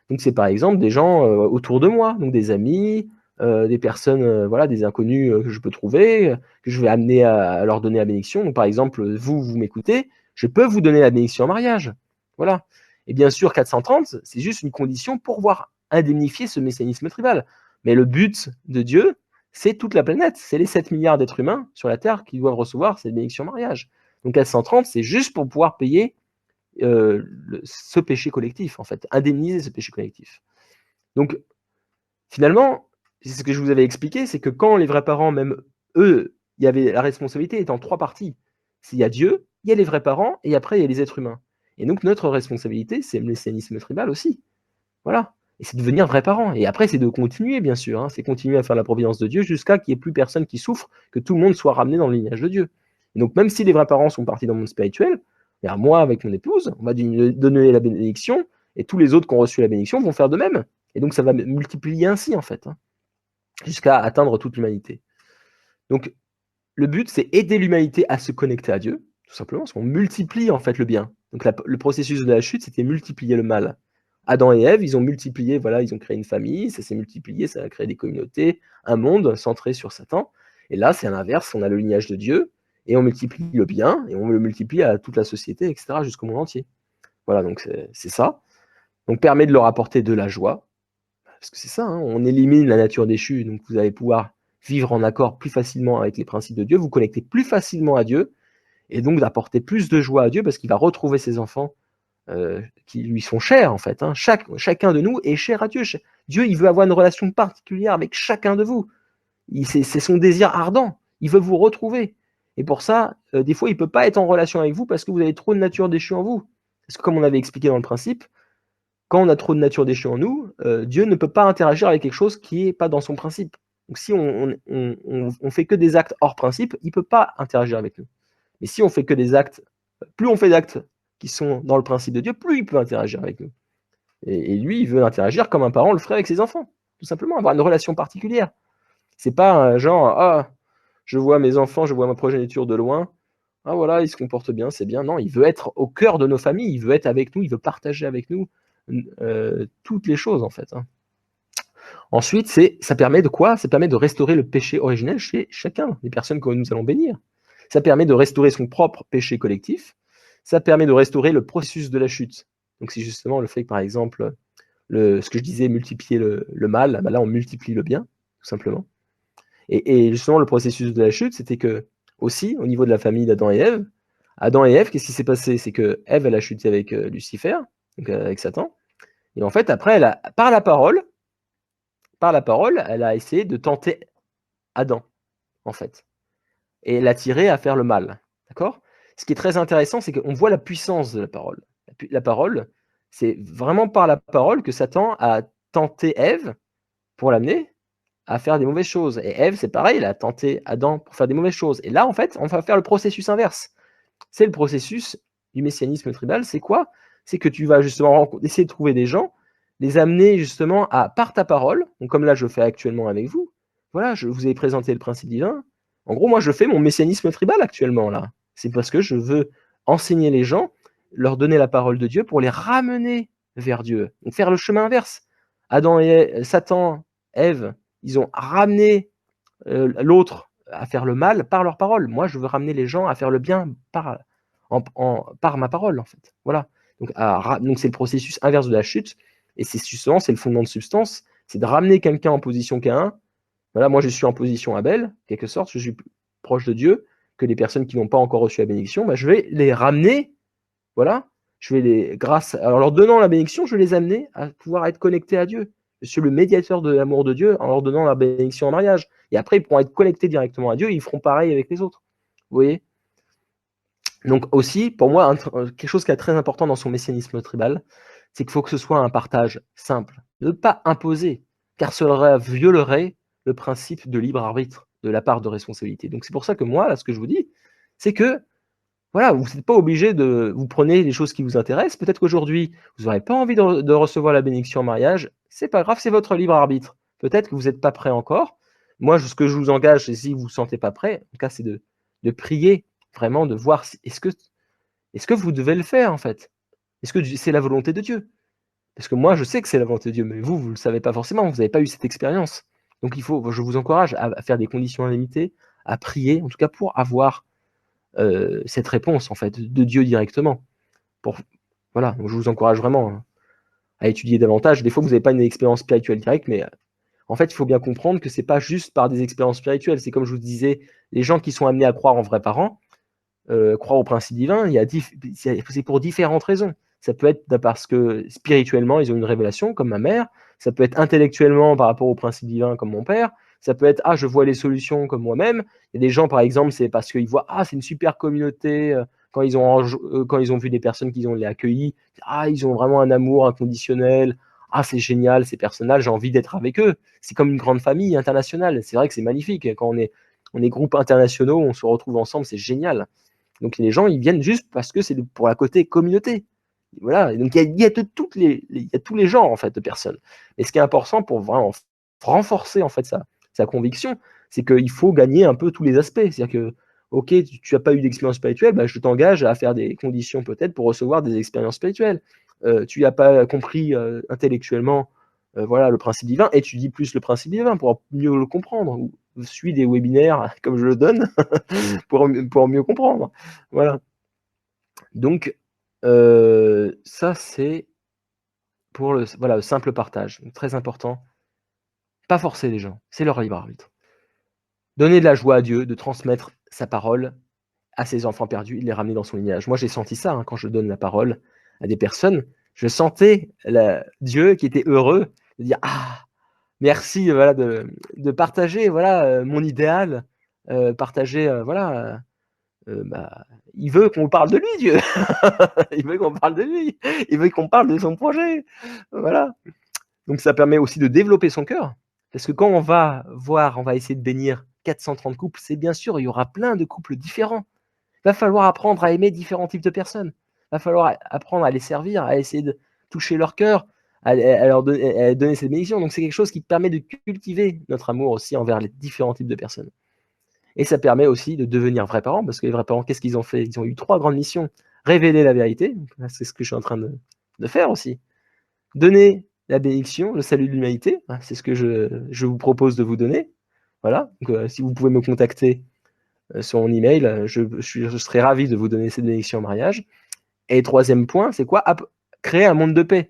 Donc c'est par exemple des gens autour de moi, donc des amis, des personnes, voilà, des inconnus que je peux trouver, que je vais amener à leur donner la bénédiction. Donc par exemple, vous m'écoutez, je peux vous donner la bénédiction en mariage. Voilà. Et bien sûr, 430, c'est juste une condition pour pouvoir indemnifier ce messianisme tribal. Mais le but de Dieu, c'est toute la planète. C'est les 7 milliards d'êtres humains sur la Terre qui doivent recevoir cette bénédiction en mariage. Donc 430, c'est juste pour pouvoir payer ce péché collectif, en fait, indemniser ce péché collectif. Donc, finalement, c'est ce que je vous avais expliqué, c'est que quand les vrais parents, même eux, il y avait la responsabilité est en 3 parties. S'il y a Dieu, il y a les vrais parents, et après, il y a les êtres humains. Et donc, notre responsabilité, c'est le messianisme tribal aussi. Voilà. Et c'est de devenir vrais parents. Et après, c'est de continuer, bien sûr. Hein, c'est continuer à faire la providence de Dieu jusqu'à qu'il n'y ait plus personne qui souffre, que tout le monde soit ramené dans le lignage de Dieu. Et donc, même si les vrais parents sont partis dans le monde spirituel, et moi, avec mon épouse, on va donner la bénédiction, et tous les autres qui ont reçu la bénédiction vont faire de même. Et donc, ça va multiplier ainsi, en fait, hein, jusqu'à atteindre toute l'humanité. Donc, le but, c'est aider l'humanité à se connecter à Dieu, tout simplement, parce qu'on multiplie, en fait, le bien. Donc, le processus de la chute, c'était multiplier le mal. Adam et Ève, ils ont multiplié, voilà, ils ont créé une famille, ça s'est multiplié, ça a créé des communautés, un monde centré sur Satan. Et là, c'est à l'inverse, on a le lignage de Dieu, et on multiplie le bien, et on le multiplie à toute la société, etc., jusqu'au monde entier. Voilà, donc c'est ça. Donc, permet de leur apporter de la joie, parce que c'est ça, hein, on élimine la nature déchue, donc vous allez pouvoir vivre en accord plus facilement avec les principes de Dieu, vous connecter plus facilement à Dieu, et donc d'apporter plus de joie à Dieu, parce qu'il va retrouver ses enfants qui lui sont chers, en fait. Hein. Chacun de nous est cher à Dieu. Dieu, il veut avoir une relation particulière avec chacun de vous. C'est son désir ardent. Il veut vous retrouver. Et pour ça, des fois, il ne peut pas être en relation avec vous parce que vous avez trop de nature déchue en vous. Parce que comme on avait expliqué dans le principe, quand on a trop de nature déchue en nous, Dieu ne peut pas interagir avec quelque chose qui n'est pas dans son principe. Donc si on fait que des actes hors principe, il ne peut pas interagir avec nous. Mais si on fait que des actes, plus on fait d'actes qui sont dans le principe de Dieu, plus il peut interagir avec nous. Et lui, il veut interagir comme un parent le ferait avec ses enfants. Tout simplement, avoir une relation particulière. C'est pas genre, ah, je vois mes enfants, je vois ma progéniture de loin, ah voilà, ils se comportent bien, c'est bien. Non, il veut être au cœur de nos familles, il veut être avec nous, il veut partager avec nous toutes les choses, en fait. Hein. Ensuite, ça permet de quoi? Ça permet de restaurer le péché originel chez chacun des personnes que nous allons bénir. Ça permet de restaurer son propre péché collectif. Ça permet de restaurer le processus de la chute. Donc c'est justement le fait que, par exemple, ce que je disais, multiplier le mal, bah là on multiplie le bien, tout simplement. Et justement, le processus de la chute, c'était que, aussi, au niveau de la famille d'Adam et Ève, qu'est-ce qui s'est passé? C'est que Ève, elle a chuté avec Lucifer, donc avec Satan. Et en fait, après, par la parole, elle a essayé de tenter Adam, en fait. Et l'attirer à faire le mal. D'accord? Ce qui est très intéressant, c'est qu'on voit la puissance de la parole. La parole, c'est vraiment par la parole que Satan a tenté Ève pour l'amener à faire des mauvaises choses. Et Ève, c'est pareil, elle a tenté Adam pour faire des mauvaises choses. Et là, en fait, on va faire le processus inverse. C'est le processus du messianisme tribal. C'est quoi? C'est que tu vas justement essayer de trouver des gens, les amener justement par ta parole, donc comme là je fais actuellement avec vous, voilà, je vous ai présenté le principe divin. En gros, moi je fais mon messianisme tribal actuellement là. C'est parce que je veux enseigner les gens, leur donner la parole de Dieu pour les ramener vers Dieu. Donc faire le chemin inverse. Satan, Ève, ils ont ramené l'autre à faire le mal par leur parole. Moi, je veux ramener les gens à faire le bien par ma parole, en fait. Voilà. Donc c'est le processus inverse de la chute, et c'est justement, c'est le fondement de substance, c'est de ramener quelqu'un en position Caïn. Voilà, moi je suis en position Abel, quelque sorte, je suis plus proche de Dieu que les personnes qui n'ont pas encore reçu la bénédiction. Bah, je vais les ramener, voilà, en leur donnant la bénédiction, je vais les amener à pouvoir être connectés à Dieu. Je suis le médiateur de l'amour de Dieu en leur donnant la bénédiction en mariage. Et après, ils pourront être connectés directement à Dieu et ils feront pareil avec les autres. Vous voyez? Donc aussi, pour moi, quelque chose qui est très important dans son messianisme tribal, c'est qu'il faut que ce soit un partage simple. Ne pas imposer, car cela violerait le principe de libre arbitre de la part de responsabilité. Donc c'est pour ça que moi, là, ce que je vous dis, c'est que voilà, vous n'êtes pas obligé vous prenez les choses qui vous intéressent. Peut-être qu'aujourd'hui, vous n'aurez pas envie de recevoir la bénédiction en mariage. C'est pas grave, c'est votre libre arbitre. Peut-être que vous n'êtes pas prêt encore. Moi, ce que je vous engage, c'est si vous ne vous sentez pas prêt, en tout cas, c'est de prier, vraiment, de voir est-ce que vous devez le faire, en fait? Est-ce que c'est la volonté de Dieu? Parce que moi, je sais que c'est la volonté de Dieu, mais vous ne le savez pas forcément, vous n'avez pas eu cette expérience. Donc je vous encourage à faire des conditions limitées, à prier, en tout cas pour avoir cette réponse en fait de Dieu directement. Voilà, donc je vous encourage vraiment à étudier davantage. Des fois, vous n'avez pas une expérience spirituelle directe, mais en fait, il faut bien comprendre que c'est pas juste par des expériences spirituelles. C'est comme je vous disais, les gens qui sont amenés à croire en vrais parents, croire au principe divin, c'est pour différentes raisons. Ça peut être parce que spirituellement, ils ont une révélation, comme ma mère. Ça peut être intellectuellement par rapport au principe divin, comme mon père. Ça peut être, je vois les solutions comme moi-même. Il y a des gens, par exemple, c'est parce qu'ils voient, c'est une super communauté. Quand ils ont vu des personnes qui ont les accueillis, ils ont vraiment un amour inconditionnel. C'est génial, ces personnes-là, j'ai envie d'être avec eux. C'est comme une grande famille internationale. C'est vrai que c'est magnifique. Quand on est groupes internationaux, on se retrouve ensemble, c'est génial. Donc les gens, ils viennent juste parce que c'est pour la côté communauté. Voilà. Donc il y a tous les genres en fait de personnes. Et ce qui est important pour vraiment renforcer en fait sa conviction, c'est qu'il faut gagner un peu tous les aspects. C'est-à-dire que, ok, tu n'as pas eu d'expérience spirituelle, je t'engage à faire des conditions peut-être pour recevoir des expériences spirituelles. Tu n'as pas compris intellectuellement le principe divin, étudie plus le principe divin pour mieux le comprendre. Ou suis des webinaires comme je le donne pour mieux comprendre. Voilà. Donc, ça, c'est pour le simple partage. Donc, très important. Pas forcer les gens, c'est leur libre arbitre. Donner de la joie à Dieu, de transmettre sa parole à ses enfants perdus, de les ramener dans son lignage. Moi, j'ai senti ça quand je donne la parole à des personnes, je sentais Dieu qui était heureux de dire ah merci voilà de partager voilà mon idéal, partager voilà bah, il veut qu'on parle de lui Dieu, il veut qu'on parle de lui, il veut qu'on parle de son projet, voilà. Donc ça permet aussi de développer son cœur, parce que quand on va essayer de bénir 430 couples, c'est bien sûr, il y aura plein de couples différents. Il va falloir apprendre à aimer différents types de personnes. Il va falloir apprendre à les servir, à essayer de toucher leur cœur, à leur donner cette bénédiction. Donc c'est quelque chose qui permet de cultiver notre amour aussi envers les différents types de personnes. Et ça permet aussi de devenir vrais parents, parce que les vrais parents, qu'est-ce qu'ils ont fait? Ils ont eu 3 grandes missions. Révéler la vérité, c'est ce que je suis en train de faire aussi. Donner la bénédiction, le salut de l'humanité, c'est ce que je vous propose de vous donner. Voilà, donc si vous pouvez me contacter sur mon email, je serai ravi de vous donner cette bénédiction en mariage. Et troisième point, c'est quoi? Créer un monde de paix.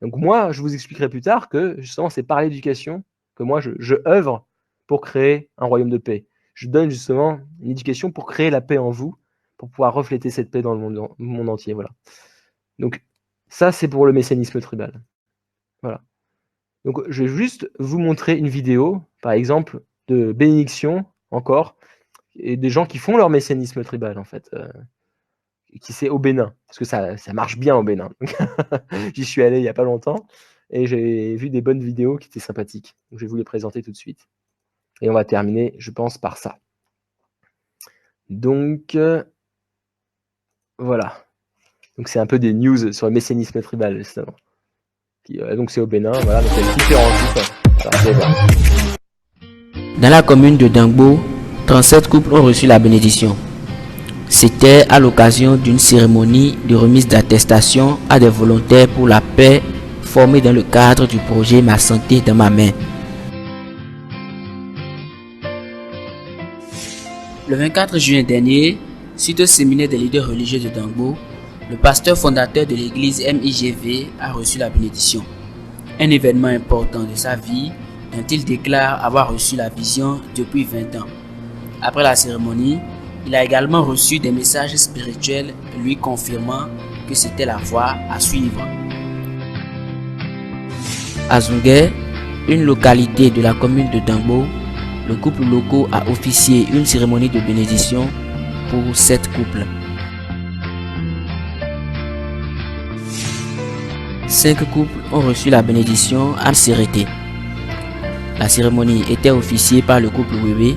Donc moi, je vous expliquerai plus tard que justement, c'est par l'éducation que moi, je œuvre pour créer un royaume de paix. Je donne justement une éducation pour créer la paix en vous, pour pouvoir refléter cette paix dans le monde entier. Voilà. Donc ça, c'est pour le messianisme tribal. Voilà. Donc je vais juste vous montrer une vidéo, par exemple, de bénédiction, encore, et des gens qui font leur messianisme tribal, en fait, qui c'est au Bénin, parce que ça marche bien au Bénin. J'y suis allé il n'y a pas longtemps, et j'ai vu des bonnes vidéos qui étaient sympathiques. Donc je vais vous les présenter tout de suite. Et on va terminer, je pense, par ça. Donc, voilà. Donc c'est un peu des news sur le messianisme tribal, justement. Donc c'est au Bénin, voilà, donc il y a différents types. Voilà, dans la commune de Dangbo, 37 couples ont reçu la bénédiction. C'était à l'occasion d'une cérémonie de remise d'attestation à des volontaires pour la paix formés dans le cadre du projet Ma santé dans ma main. Le 24 juin dernier, suite au séminaire des leaders religieux de Dangbo, le pasteur fondateur de l'église MIGV a reçu la bénédiction. Un événement important de sa vie dont il déclare avoir reçu la vision depuis 20 ans. Après la cérémonie, il a également reçu des messages spirituels lui confirmant que c'était la voie à suivre. À Zunguer, une localité de la commune de Dangbo, le couple local a officié une cérémonie de bénédiction pour 7 couples. 5 couples ont reçu la bénédiction à Sérété. La cérémonie était officiée par le couple Wewe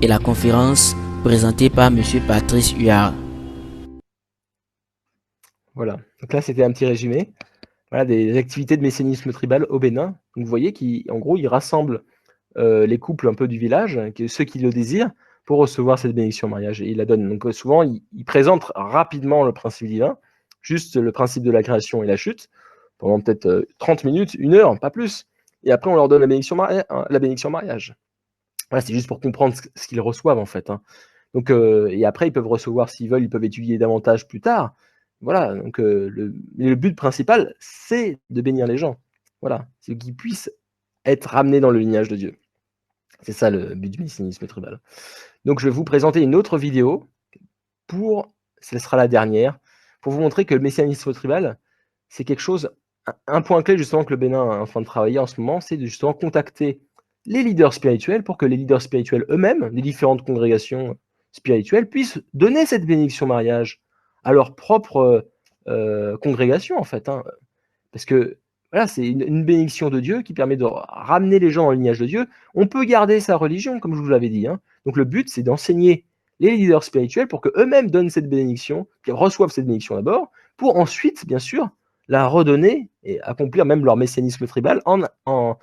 et la conférence présentée par M. Patrice Huard. Voilà, donc là c'était un petit résumé. Voilà, des activités de messianisme tribal au Bénin. Donc, vous voyez qu'en gros, il rassemble les couples un peu du village, ceux qui le désirent, pour recevoir cette bénédiction en mariage. Et il la donne. Donc souvent, il présente rapidement le principe divin, juste le principe de la création et la chute, pendant peut-être 30 minutes, 1 heure, pas plus. Et après, on leur donne la bénédiction mariage. Voilà, c'est juste pour comprendre ce qu'ils reçoivent, en fait. Donc, et après, ils peuvent recevoir, s'ils veulent, ils peuvent étudier davantage plus tard. Voilà, donc le but principal, c'est de bénir les gens. Voilà, c'est qu'ils puissent être ramenés dans le lignage de Dieu. C'est ça le but du messianisme tribal. Donc je vais vous présenter une autre vidéo, ce sera la dernière, pour vous montrer que le messianisme tribal, c'est quelque chose, un point clé justement que le Bénin est en train de travailler en ce moment, c'est de justement contacter les leaders spirituels pour que les leaders spirituels eux-mêmes, les différentes congrégations spirituelles, puissent donner cette bénédiction mariage à leur propre congrégation, en fait. Parce que voilà, c'est une bénédiction de Dieu qui permet de ramener les gens au lignage de Dieu. On peut garder sa religion, comme je vous l'avais dit. Donc le but, c'est d'enseigner les leaders spirituels pour qu'eux-mêmes donnent cette bénédiction, qu'ils reçoivent cette bénédiction d'abord, pour ensuite, bien sûr, la redonner et accomplir même leur messianisme tribal en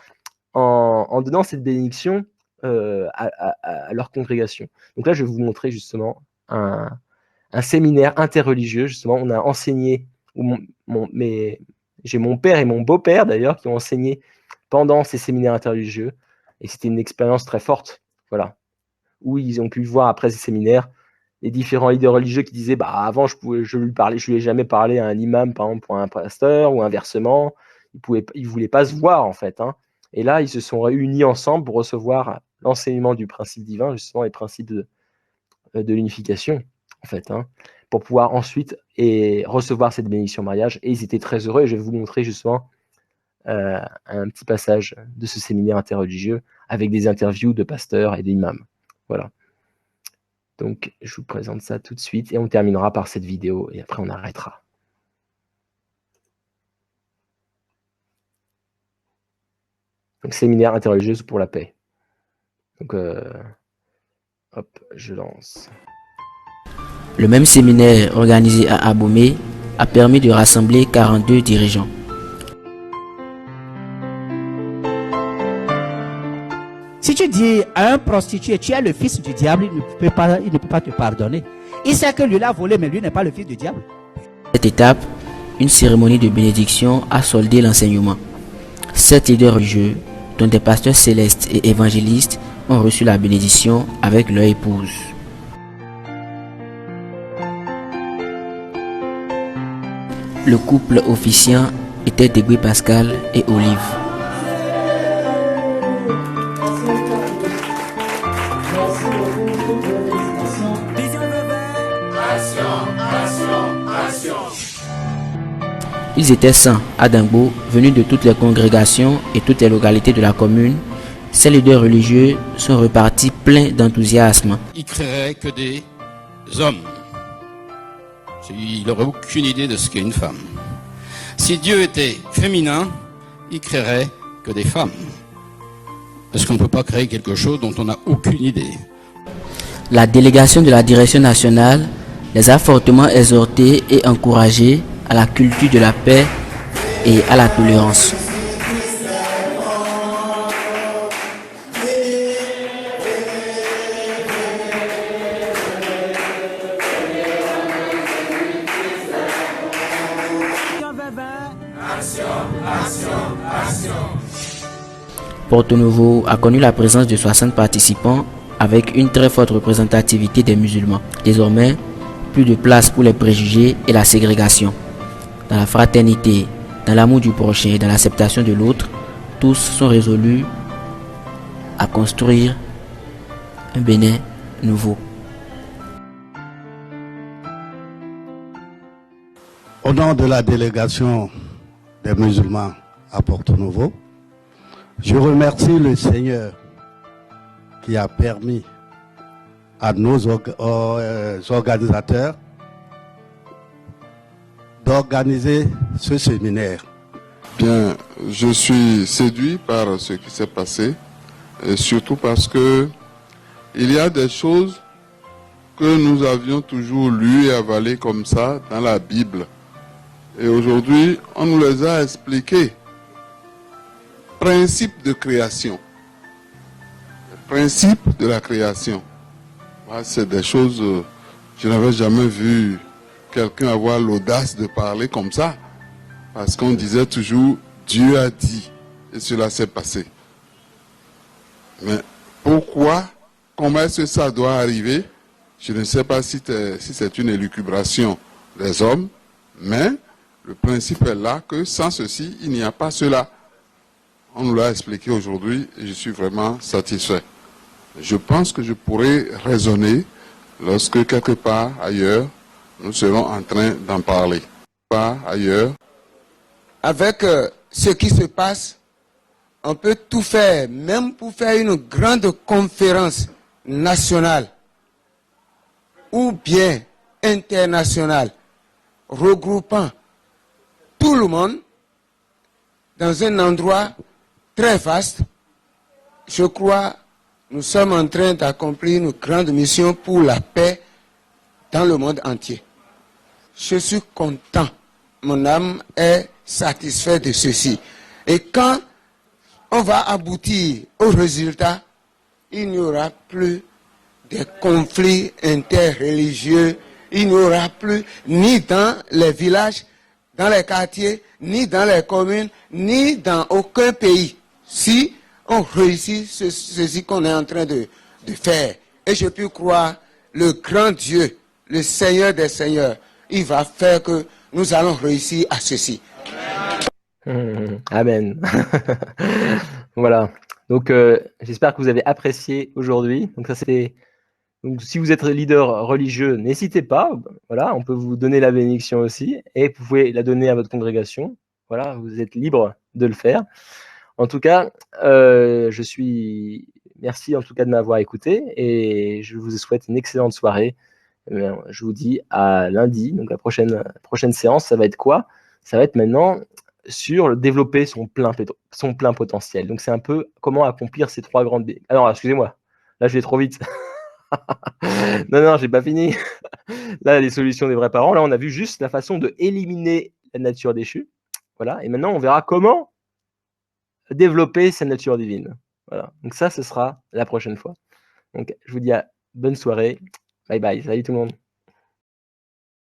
donnant cette bénédiction à leur congrégation. Donc là, je vais vous montrer justement un séminaire interreligieux. Justement, on a enseigné, j'ai mon père et mon beau-père d'ailleurs qui ont enseigné pendant ces séminaires interreligieux, et c'était une expérience très forte, voilà, où ils ont pu voir après ces séminaires les différents leaders religieux qui disaient avant je lui ai jamais parlé à un imam par exemple, pour un pasteur, ou inversement, ils voulaient pas se voir en fait, et là ils se sont réunis ensemble pour recevoir l'enseignement du principe divin, justement les principes de l'unification en fait, pour pouvoir ensuite recevoir cette bénédiction mariage. Et ils étaient très heureux. Et je vais vous montrer justement un petit passage de ce séminaire interreligieux avec des interviews de pasteurs et d'imams. Voilà. Donc, je vous présente ça tout de suite et on terminera par cette vidéo et après on arrêtera. Donc, séminaire interreligieux pour la paix. Donc, hop, je lance. Le même séminaire organisé à Abomey a permis de rassembler 42 dirigeants. Si tu dis à un prostitué, tu es le fils du diable, il ne peut pas te pardonner. Il sait que lui l'a volé, mais lui n'est pas le fils du diable. Cette étape, une cérémonie de bénédiction a soldé l'enseignement. 7 leaders religieux, dont des pasteurs célestes et évangélistes, ont reçu la bénédiction avec leur épouse. Le couple officiant était Degwe Pascal et Olive. Ils étaient 100 à Dangbo, venus de toutes les congrégations et toutes les localités de la commune. Ces leaders religieux sont repartis pleins d'enthousiasme. Il créerait que des hommes. Il n'aurait aucune idée de ce qu'est une femme. Si Dieu était féminin, il créerait que des femmes. Parce qu'on ne peut pas créer quelque chose dont on n'a aucune idée. La délégation de la direction nationale les a fortement exhortés et encouragés à la culture de la paix et à la tolérance. Porto Novo a connu la présence de 60 participants avec une très forte représentativité des musulmans. Désormais, plus de place pour les préjugés et la ségrégation. Dans la fraternité, dans l'amour du prochain et dans l'acceptation de l'autre, tous sont résolus à construire un Bénin nouveau. Au nom de la délégation des musulmans à Porto Novo, je remercie le Seigneur qui a permis à nos organisateurs d'organiser ce séminaire. Bien, je suis séduit par ce qui s'est passé, et surtout parce que il y a des choses que nous avions toujours lues et avalées comme ça dans la Bible. Et aujourd'hui, on nous les a expliquées. Principe de création. Le principe de la création. C'est des choses, je n'avais jamais vu quelqu'un avoir l'audace de parler comme ça. Parce qu'on disait toujours, Dieu a dit, et cela s'est passé. Mais pourquoi, comment est-ce que ça doit arriver? Je ne sais pas si c'est une élucubration des hommes, mais le principe est là que sans ceci, il n'y a pas cela. On nous l'a expliqué aujourd'hui et je suis vraiment satisfait. Je pense que je pourrais raisonner lorsque quelque part ailleurs, nous serons en train d'en parler. Pas ailleurs. Avec ce qui se passe, on peut tout faire, même pour faire une grande conférence nationale ou bien internationale, regroupant tout le monde dans un endroit très vaste. Je crois nous sommes en train d'accomplir une grande mission pour la paix dans le monde entier. Je suis content, mon âme est satisfaite de ceci. Et quand on va aboutir au résultat, il n'y aura plus de conflits interreligieux, il n'y aura plus ni dans les villages, dans les quartiers, ni dans les communes, ni dans aucun pays. Si on réussit ceci qu'on est en train de faire. Et je peux croire, le grand Dieu, le Seigneur des Seigneurs, il va faire que nous allons réussir à ceci. Amen. Voilà. Donc, j'espère que vous avez apprécié aujourd'hui. Donc, ça, c'était Donc, si vous êtes leader religieux, n'hésitez pas. Voilà, on peut vous donner la bénédiction aussi, et vous pouvez la donner à votre congrégation. Voilà, vous êtes libre de le faire. En tout cas, merci en tout cas de m'avoir écouté, et je vous souhaite une excellente soirée. Je vous dis à lundi. Donc la prochaine séance, ça va être quoi? Ça va être maintenant sur développer son plein potentiel. Donc c'est un peu comment accomplir ces 3 grandes... Alors, excusez-moi, là je vais trop vite. Non, j'ai pas fini. Là, les solutions des vrais parents, là on a vu juste la façon de éliminer la nature déchue. Voilà, et maintenant on verra comment développer sa nature divine. Voilà, donc ça, ce sera la prochaine fois. Donc je vous dis bonne soirée. Bye bye, salut tout le monde.